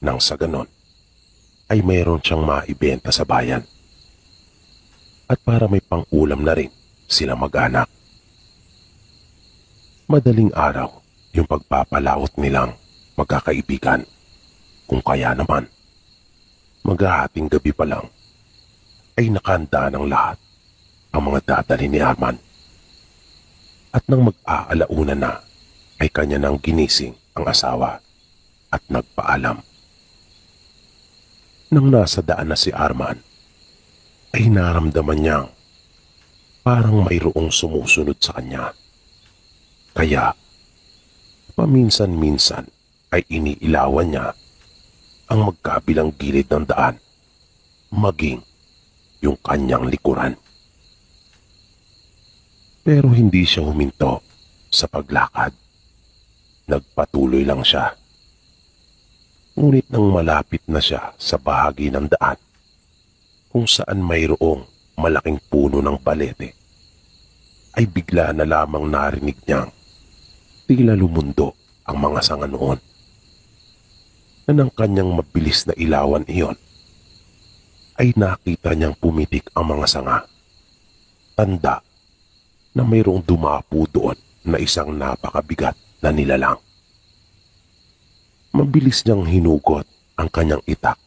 nang sa ganon ay mayroon siyang maibenta sa bayan at para may pang-ulam na rin sila mag-anak. Madaling araw yung pagpapalaot nilang magkakaibigan, kung kaya naman maghahating gabi pa lang ay nakahanda ng lahat ang mga dadalhin ni Arman. At nang mag-aalauna na ay kanya nang ginising ang asawa at nagpaalam. Nang nasa daan na si Arman, ay naramdaman niyang parang mayroong sumusunod sa kanya. Kaya, paminsan-minsan ay iniilawan niya ang magkabilang gilid ng daan, maging yung kanyang likuran. Pero hindi siya huminto sa paglakad. Nagpatuloy lang siya. Ngunit nang malapit na siya sa bahagi ng daan kung saan mayroong malaking puno ng balete, ay bigla na lamang narinig niyang tila lumundo ang mga sanga noon. Na nang kanyang mabilis na ilawan iyon, ay nakita niyang pumitik ang mga sanga. Tanda na mayroong dumapo doon na isang napakabigat na nilalang. Mabilis niyang hinugot ang kanyang itak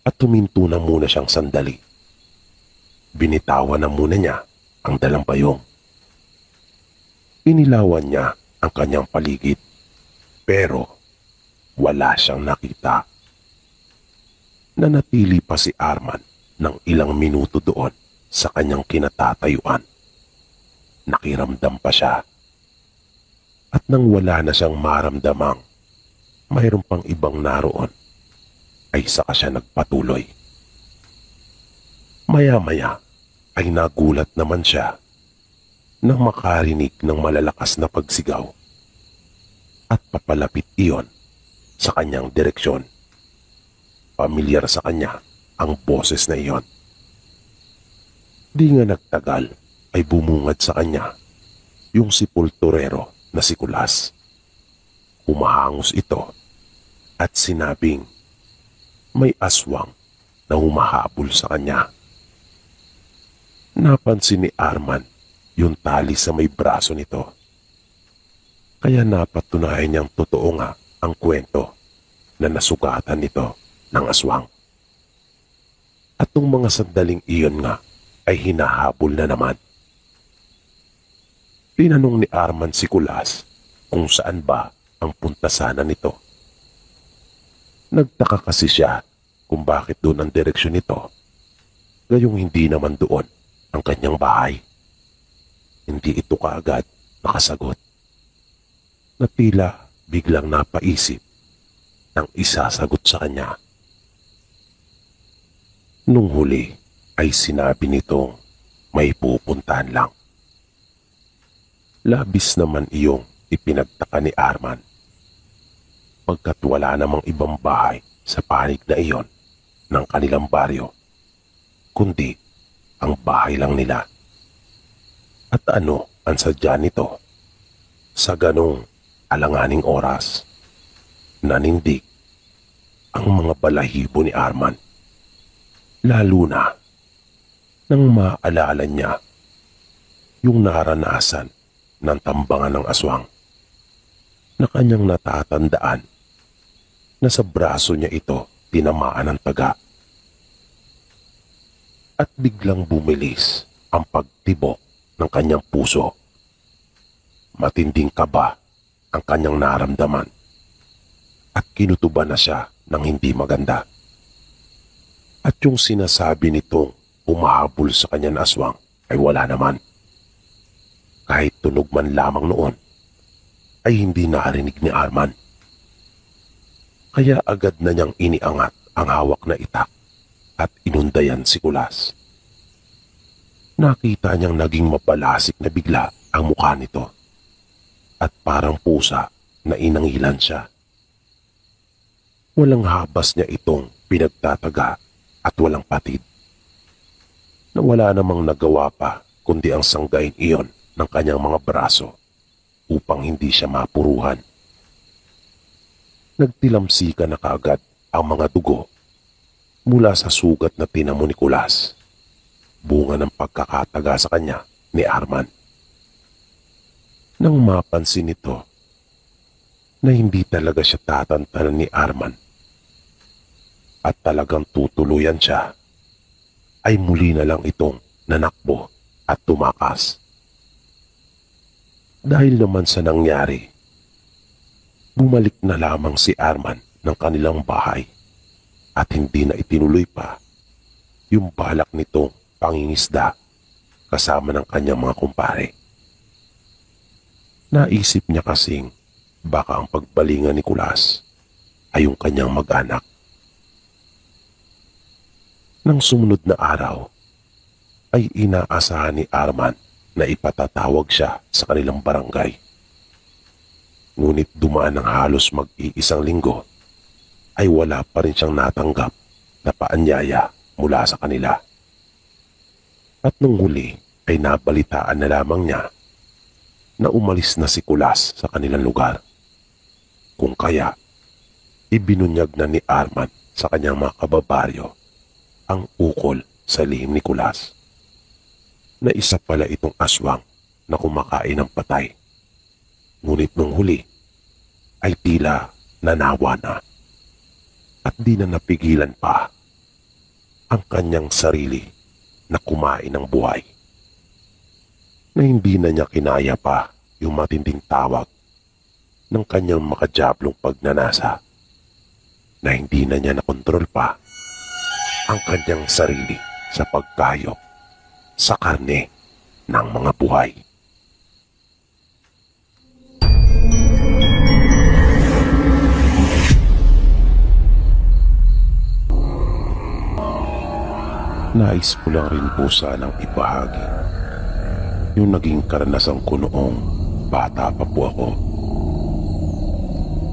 at tuminto na muna siyang sandali. Binitawan na muna niya ang dalampayong. Inilawan niya ang kanyang paligid pero wala siyang nakita. Nanatili pa si Arman ng ilang minuto doon sa kanyang kinatatayuan. Nakiramdam pa siya. At nang wala na siyang maramdamang mayroon pang ibang naroon, ay saka siya nagpatuloy. Maya-maya ay nagulat naman siya nang makarinig ng malalakas na pagsigaw at papalapit iyon sa kanyang direksyon. Pamilyar sa kanya ang boses na iyon. Di nga nagtagal ay bumungad sa kanya yung sepulturero na si Kulas. Humahangos ito at sinabing may aswang na humahabol sa kanya. Napansin ni Arman yung tali sa may braso nito. Kaya napatunayan niyang totoo nga ang kwento na nasugatan nito ng aswang. At nung mga sandaling iyon nga ay hinahabol na naman. Tinanong ni Arman si Kulas kung saan ba ang punta sana nito. Nagtaka kasi siya kung bakit doon ang direksyon nito, gayong hindi naman doon ang kanyang bahay. Hindi ito kaagad nakasagot. Na tila biglang napaisip ng isasagot sa kanya. Nung huli ay sinabi nitong may pupuntahan lang. Labis naman iyong ipinagtaka ni Arman. pagkat wala namang ibang bahay sa panig na iyon ng kanilang baryo, kundi ang bahay lang nila. At ano ang sadya nito? Sa ganong alanganing oras, nanindig ang mga balahibo ni Arman. Lalo na nang maalala niya yung naranasan ng tambangan ng aswang na kanyang natatandaan na sa braso niya ito tinamaan ng taga. At biglang bumilis ang pagtibok ng kanyang puso. Matinding kaba ang kanyang naramdaman at kinutuban na siya ng hindi maganda. At yung sinasabi nitong umahabol sa kanya na aswang ay wala naman. Kahit tunog man lamang noon ay hindi narinig ni Arman. Kaya agad na niyang iniangat ang hawak na itak at inundayan si Kulas. Nakita niyang naging mabalasik na bigla ang mukha nito at parang pusa na inangilan siya. Walang habas niya itong pinagtataga at walang patid. Na wala namang nagawa pa kundi ang sanggain iyon ng kanyang mga braso upang hindi siya mapuruhan. Nagtilamsika na kaagad ang mga dugo mula sa sugat na tinamo ni Kulas, bunga ng pagkakataga sa kanya ni Arman. Nang mapansin nito na hindi talaga siya tatantanan ni Arman at talagang tutuluyan siya, ay muli na lang itong nanakbo at tumakas. Dahil naman sa nangyari, bumalik na lamang si Arman ng kanilang bahay at hindi na itinuloy pa yung balak nitong pangingisda kasama ng kanyang mga kumpare. Naisip niya kasing baka ang pagbalingan ni Kulas ay yung kanyang mag-anak. Nang sumunod na araw, ay inaasahan ni Arman na ipatatawag siya sa kanilang barangay. Ngunit dumaan ng halos mag-iisang linggo, ay wala pa rin siyang natanggap na paanyaya mula sa kanila. At nung huli ay nabalitaan na lamang niya na umalis na si Kulas sa kanilang lugar. Kung kaya, ibinunyag na ni Arman sa kanyang mga kababaryo ang ukol sa lihim ni Kulas, na isa pala itong aswang na kumakain ng patay. Ngunit nung huli ay tila nanawa na at di na napigilan pa ang kanyang sarili na kumain ng buhay. Na hindi na niya kinaya pa yung matinding tawag ng kanyang makajablong pagnanasa, na hindi na niya nakontrol pa ang kanyang sarili sa pagkayok sa karne ng mga buhay. Nais ko lang rin po sanang ibahagi yung naging karanasan ko noong bata pa po ako.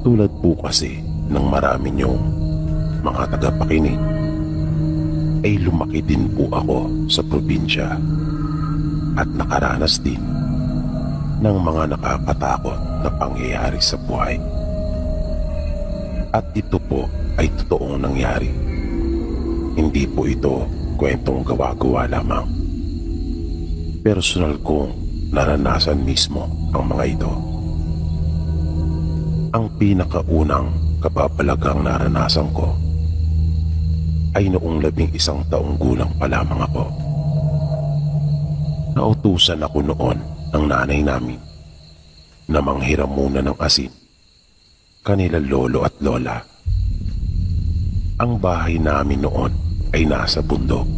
Tulad po kasi ng marami niyong mga tagapakinig, ay lumaki din po ako sa probinsya at nakaranas din ng mga nakakatakot na pangyayari sa buhay. At ito po ay totoong nangyari. Hindi po ito kwentong gawa-gawa lamang. Personal kong naranasan mismo ang mga ito. Ang pinakaunang kababalagang naranasan ko ay noong 11 taong gulang pa lamang ako. Nautusan ako noon ng nanay namin na manghiram muna ng asin kanila lolo at lola. Ang bahay namin noon ay nasa bundok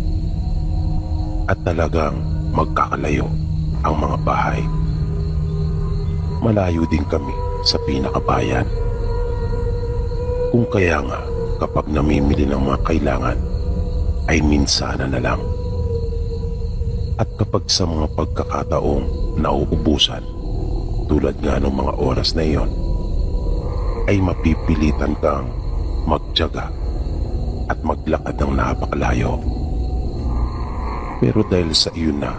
at talagang magkakalayo ang mga bahay. Malayo din kami sa pinakabayan. Kung kaya nga kapag namimili ng mga kailangan ay minsana na lang. At kapag sa mga pagkakataong nauubusan tulad nga ng mga oras na iyon, ay mapipilitan kang magtiyaga at maglakad ng napakalayo. Pero dahil sa iyon na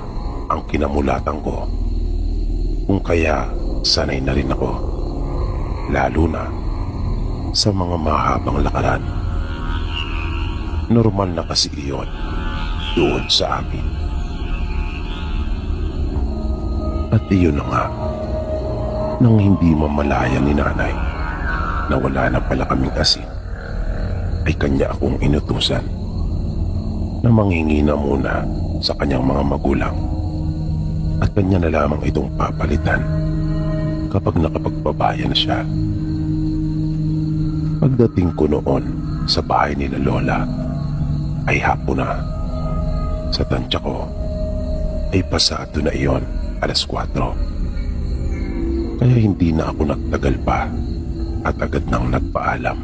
ang kinamulatan ko, kung kaya sanay na rin ako, lalo na sa mga mahabang lakaran. Normal na kasi iyon doon sa amin. At iyon na nga, nang hindi mamalaya ni nanay na wala na pala kaming asin, ay kanya akong inutusan na manghingi na muna sa kanyang mga magulang at kanya na lamang itong papalitan kapag nakapagpabaya na siya. Pagdating ko noon sa bahay nila Lola ay hapon na. Sa tansya ko ay pasado na iyon, 4:00. Kaya hindi na ako nagtagal pa at agad nang nagpaalam.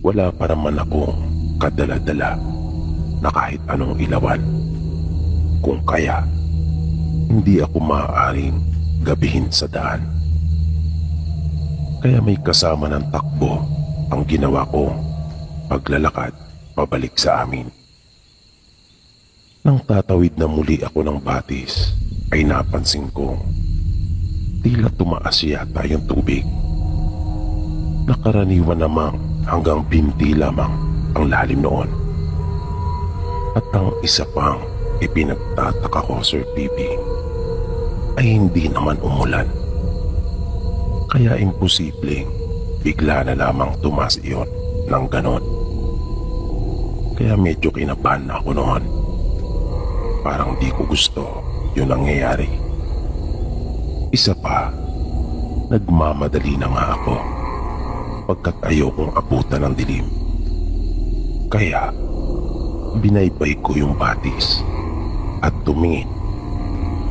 Wala pa naman akong kadala-dala na kahit anong ilawan. Kung kaya, hindi ako maaaring gabihin sa daan. Kaya may kasama ng takbo ang ginawa ko paglalakad pabalik sa amin. Nang tatawid na muli ako ng batis, ay napansin ko tila tumaas yata yung tubig. Nakaraniwan namang hanggang binti lamang ang lalim noon. At ang isa pang ipinagtataka ko, Sir Pipi, ay hindi naman umulan. Kaya imposibleng bigla na lamang tumaas iyon ng ganon. Kaya medyo kinabahan na ako noon. Parang di ko gusto yung nangyayari. Isa pa, nagmamadali na nga ako pagkat ayokong abutan ng dilim. Kaya binaybay ko yung batis at tumingin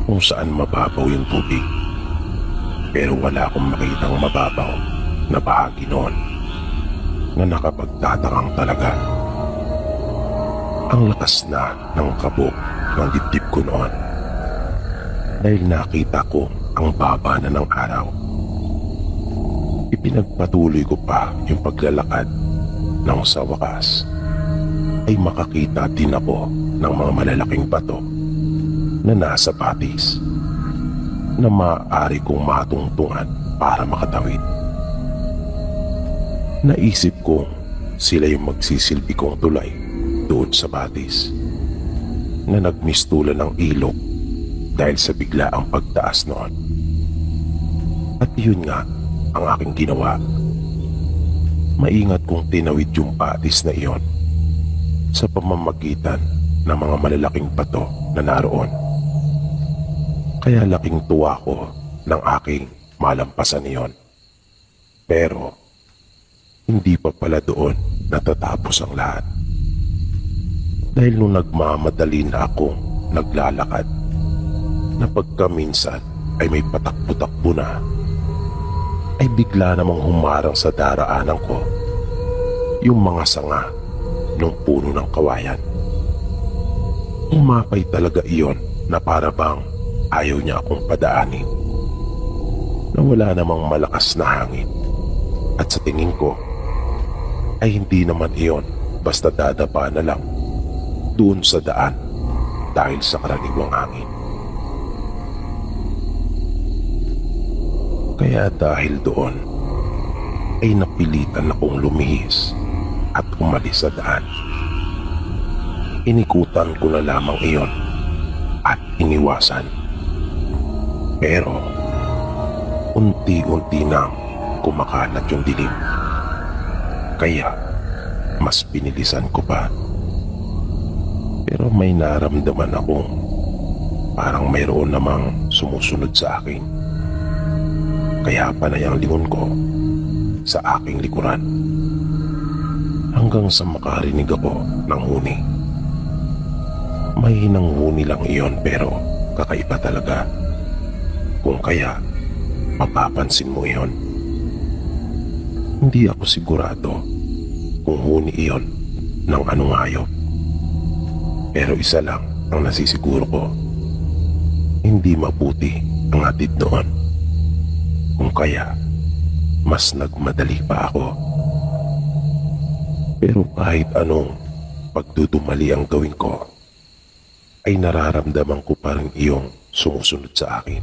kung saan mababaw yung tubig. Pero wala akong makitang mababaw na bahagi noon na nakapagtatakang talaga. Ang lakas na ng kabog ng dibdib ko noon dahil nakita ko ang baba na ng araw. Ipinagpatuloy ko pa yung paglalakad nang sa wakas ay makakita din ako ng mga malalaking bato na nasa batis na maaari kong matungtungan para makatawid. Naisip kong sila yung magsisilbi kong tulay doon sa batis na nagmistulan ng ilog dahil sa biglaang pagtaas noon. At yun nga ang aking ginawa. Maingat kong tinawid yung batis na iyon sa pamamagitan ng mga malalaking bato na naroon. Kaya laking tuwa ko ng aking malampasan iyon. Pero hindi pa pala doon natatapos ang lahat. Dahil nung nagmamadali na akong naglalakad, na pagkaminsan ay may patakbo-takbo na, ay bigla namang humarang sa daraanan ko yung mga sanga ng puno ng kawayan. Umapay talaga iyon na para bang ayaw niya akong padaanin, na wala namang malakas na hangin. At sa tingin ko ay hindi naman iyon basta dadapa na lang doon sa daan dahil sa karaniwang hangin. Kaya dahil doon ay napilitan akong lumihis at umalis sa daan. Inikutan ko na lamang iyon at iniwasan. Pero unti-unti nang kumakalat yung dilim. Kaya mas pinilisan ko pa. Pero may naramdaman akong parang mayroon namang sumusunod sa akin. Kaya panay ang lingon ko sa aking likuran hanggang sa makarinig ako ng huni. May hinang huni lang iyon pero kakaiba talaga. Kung kaya mapapansin mo iyon. Hindi ako sigurado kung huni iyon ng anong hayop. Pero isa lang ang nasisiguro ko, hindi mabuti ang hatid doon. Kung kaya, mas nagmadali pa ako. Pero kahit anong pagdudumali ang gawin ko, ay nararamdaman ko pa rin iyong sumusunod sa akin.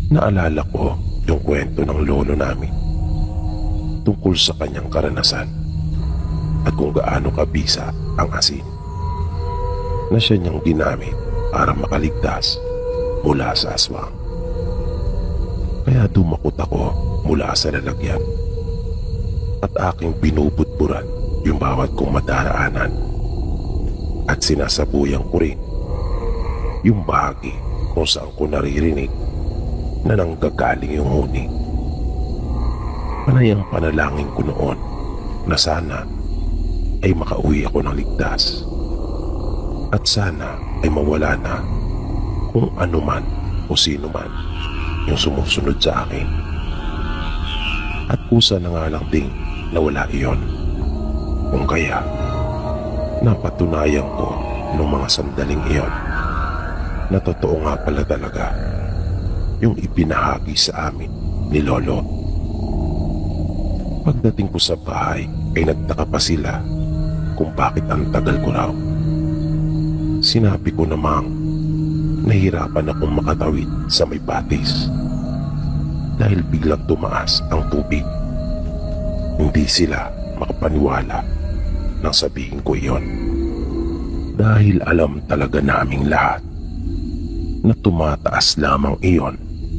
Naalala ko yung kwento ng lolo namin tungkol sa kanyang karanasan at kung gaano kabisa ang asin na siya niyang ginamit para makaligtas mula sa aswang. Kaya dumakot ako mula sa lalagyan at aking binubudburan yung bawat kong madaraanan at sinasabuyan ko rin yung bahagi kung saan ko naririnig na nanggagaling yung huni. Panay ang panalangin ko noon na sana ay makauwi ako ng ligtas at sana ay mawala na kung ano man o sino man yung sumusunod sa akin. At kusa na nga lang ding nawala iyon. Kung kaya napatunayan ko nung mga sandaling iyon na totoo nga pala talaga yung ipinahagi sa amin ni Lolo. Pagdating ko sa bahay ay nagtaka pa sila kung bakit ang tagal ko raw. Sinabi ko namang nahirapan akong makatawid sa may batis dahil biglang tumaas ang tubig. Hindi sila makapaniwala nang sabihin ko iyon dahil alam talaga naming lahat na tumataas lamang iyon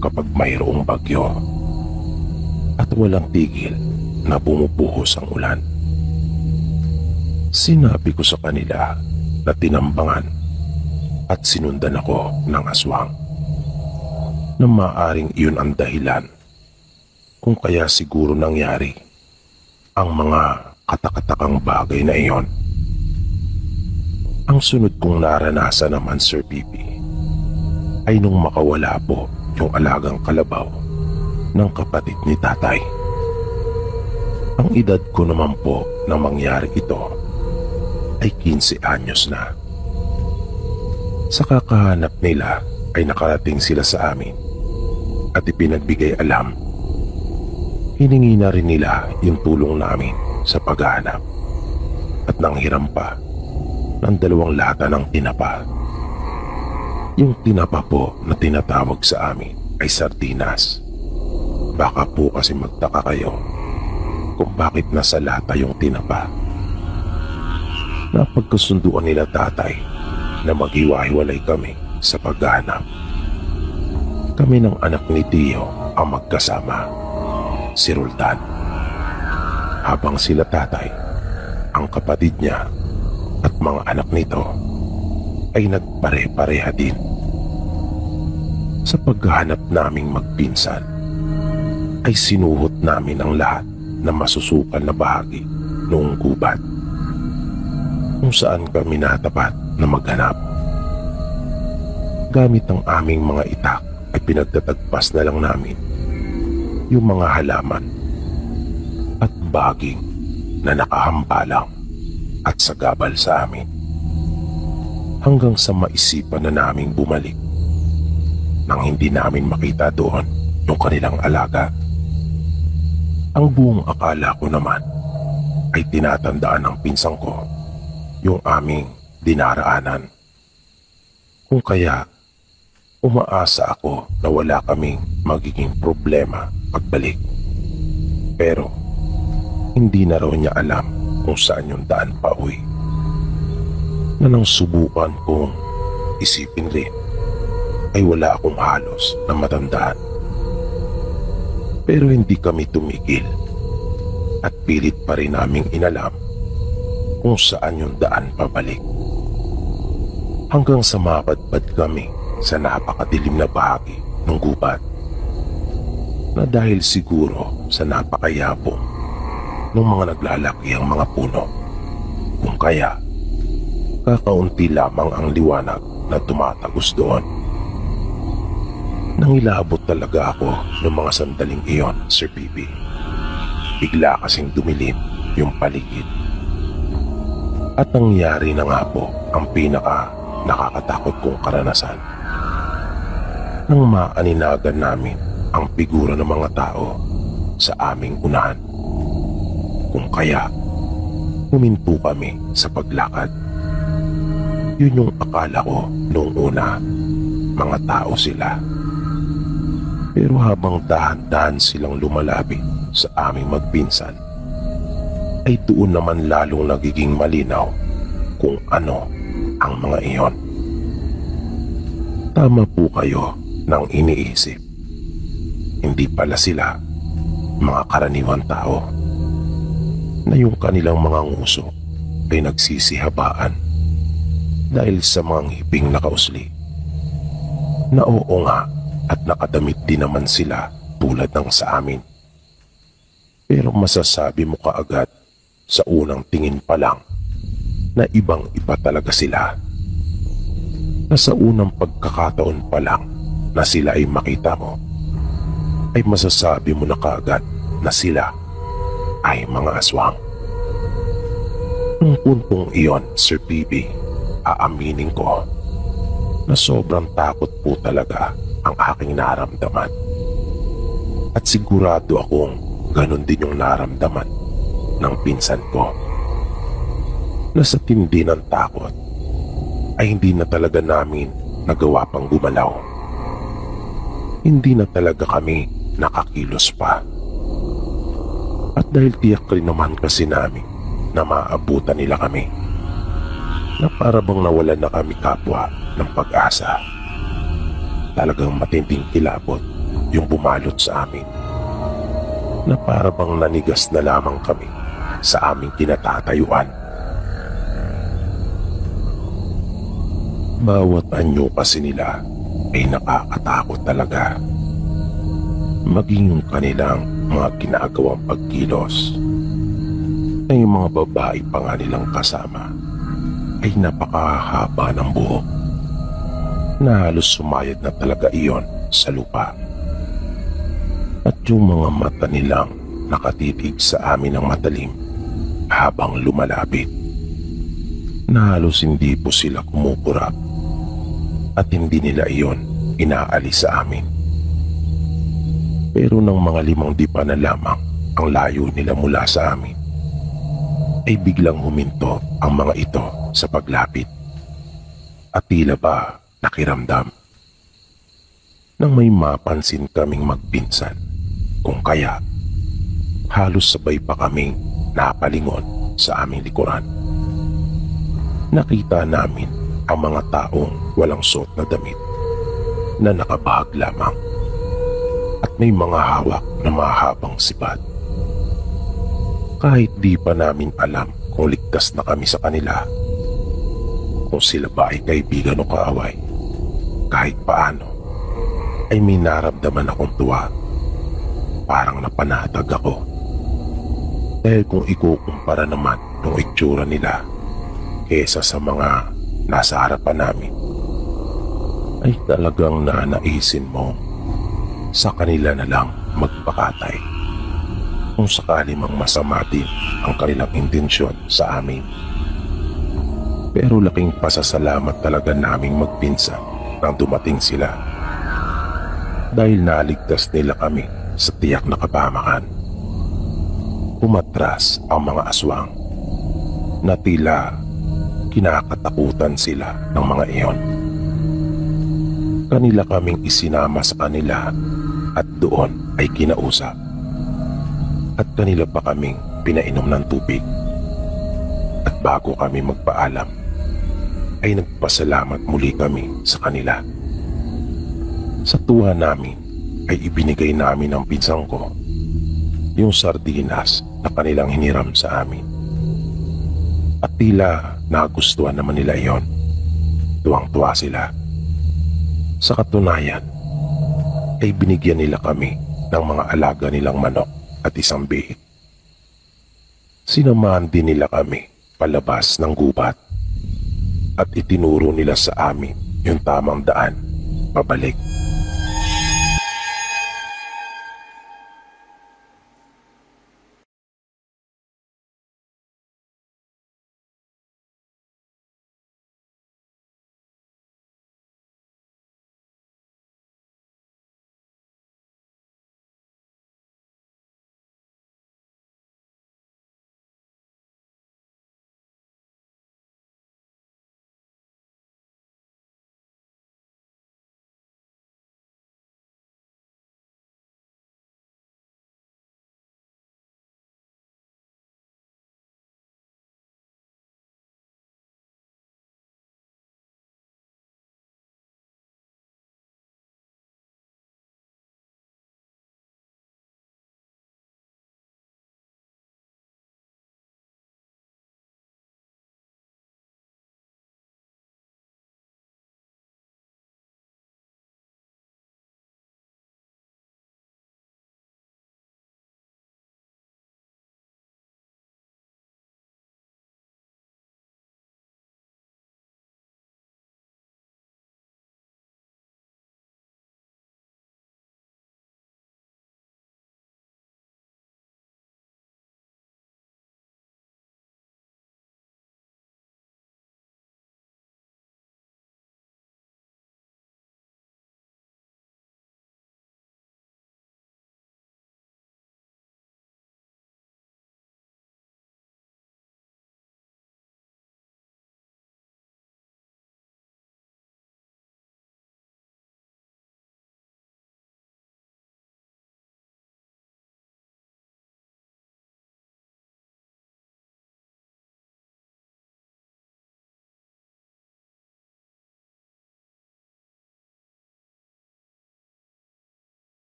kapag mayroong bagyo at walang tigil na bumubuhos ang ulan. Sinabi ko sa kanila na tinambangan at sinundan ako ng aswang na maaaring iyon ang dahilan kung kaya siguro nangyari ang mga katakatakang bagay na iyon. Ang sunod kong naranasan naman, Sir Pipi, ay nung makawala po yung alagang kalabaw ng kapatid ni tatay. Ang edad ko naman po na mangyari ito ay 15 anyos na. Sa kakahanap nila ay nakarating sila sa amin at ipinagbigay alam. Hiningi na rin nila yung tulong namin sa paghahanap at nanghiram pa ng 2 lata ng tinapa. Yung tinapa po na tinatawag sa amin ay sardinas. Baka po kasi magtaka kayo kung bakit nasa lata yung tinapa. Napagkasunduan nila tatay na maghiwa-hiwalay kami sa paghahanap. Kami ng anak ni Tio ang magkasama, si Roldan. Habang sila tatay, ang kapatid niya at mga anak nito ay nagpare-pareha din. Sa paghahanap naming magpinsan, ay sinuhot namin ang lahat na masusukan na bahagi noong gubat kung saan kami natapat na maghanap. Gamit ang aming mga itak ay pinagtatagpas na lang namin yung mga halaman at baging na nakahambalang at sagabal sa amin hanggang sa maisipan na naming bumalik nang hindi namin makita doon yung kanilang alaga. Ang buong akala ko naman ay tinatandaan ng pinsang ko yung aming dinaraanan. Kung kaya umaasa ako na wala kaming magiging problema pagbalik. Pero hindi na raw niya alam kung saan yung daan pa uwi. Na nang subukan kong isipin rin ay wala akong halos na matandaan. Pero hindi kami tumigil at pilit pa rin naming inalam kung saan yung daan pabalik. Hanggang sa mapadpad kami sa napakadilim na bahagi ng gubat na dahil siguro sa napakayabong ng mga naglalaki ang mga puno. Kung kaya, kakaunti lamang ang liwanag na tumatagos doon. Nangilabot talaga ako ng mga sandaling iyon, Sir Pipi. Bigla kasing dumilim yung paligid. At nangyari na nga po ang pinaka nakakatakot kong karanasan. Nang maaninagan namin ang figura ng mga tao sa aming unahan. Kung kaya, huminto kami sa paglakad. Yun yung akala ko noong una, mga tao sila. Pero habang dahan-dahan silang lumalapit sa aming magpinsan, ay doon naman lalong nagiging malinaw kung ano ang mga iyon. Tama po kayo nang iniisip. Hindi pala sila mga karaniwang tao na yung kanilang mga nguso ay nagsisihabaan dahil sa mga ngiping nakausli. Na oo nga at nakadamit din naman sila tulad ng sa amin. Pero masasabi mo kaagad sa unang tingin pa lang na ibang iba talaga sila. Na sa unang pagkakataon pa lang na sila ay makita mo, ay masasabi mo na kaagad na sila ay mga aswang. Nung puntong iyon, Sir PB, aaminin ko na sobrang takot po talaga ang aking naramdaman. At sigurado akong ganun din yung naramdaman ng pinsan ko. Na sa tindi ng takot ay hindi na talaga namin nagawa pang gumalaw. Hindi na talaga kami nakakilos pa. At dahil tiyak rin naman kasi namin na maabutan nila kami, na para bang nawalan na kami kapwa ng pag-asa. Talagang matinding kilabot yung bumalot sa amin, na para bang nanigas na lamang kami sa aming kinatatayuan. Bawat anyo kasi nila ay nakakatakot talaga. Maging yung kanilang mga ginagawang pagkilos, na yung mga babae pa nga nilang kasama ay napakahaba ng buhok, na halos sumayad na talaga iyon sa lupa. At yung mga mata nilang nakatitig sa amin ng matalim habang lumalapit, na halos hindi po sila kumupurap at hindi nila iyon inaalis sa amin. Pero nang mga 5 dipa na lamang ang layo nila mula sa amin, ay biglang huminto ang mga ito sa paglapit. At tila ba nakiramdam. Nang may mapansin kaming magpinsan, kung kaya halos sabay pa kaming napalingon sa aming likuran. Nakita namin ang mga taong walang suot na damit, na nakabahag lamang at may mga hawak na mahabang sipat. Kahit di pa namin alam kung ligtas na kami sa kanila, kung sila ba ay kaibigan o kaaway, kahit paano ay may naramdaman akong tuwa. Parang napanatag ako. Dahil kung ikukumpara naman ng itsura nila kesa sa mga nasa harapan namin, ay talagang nanaisin mo sa kanila na lang magpakatay kung sakali mang masama din ang kanilang intensyon sa amin. Pero laking pasasalamat talaga naming magpinsan nang dumating sila, dahil naligtas nila kami sa tiyak na kapahamakan. Umatras ang mga aswang na tila kinakatakutan sila ng mga iyon. Kanila kaming isinama sa kanila at doon ay kinausap. At kanila pa kaming pinainom ng tubig. At bago kami magpaalam, ay nagpasalamat muli kami sa kanila. Sa tuwa namin ay ibinigay namin ng pinsang ko yung sardinas na kanilang hiniram sa amin. At tila nagustuhan naman nila iyon. Tuwang-tuwa sila. Sa katunayan ay binigyan nila kami ng mga alaga nilang manok at isang bihik. Sinamahan din nila kami palabas ng gubat at itinuro nila sa amin yung tamang daan pabalik.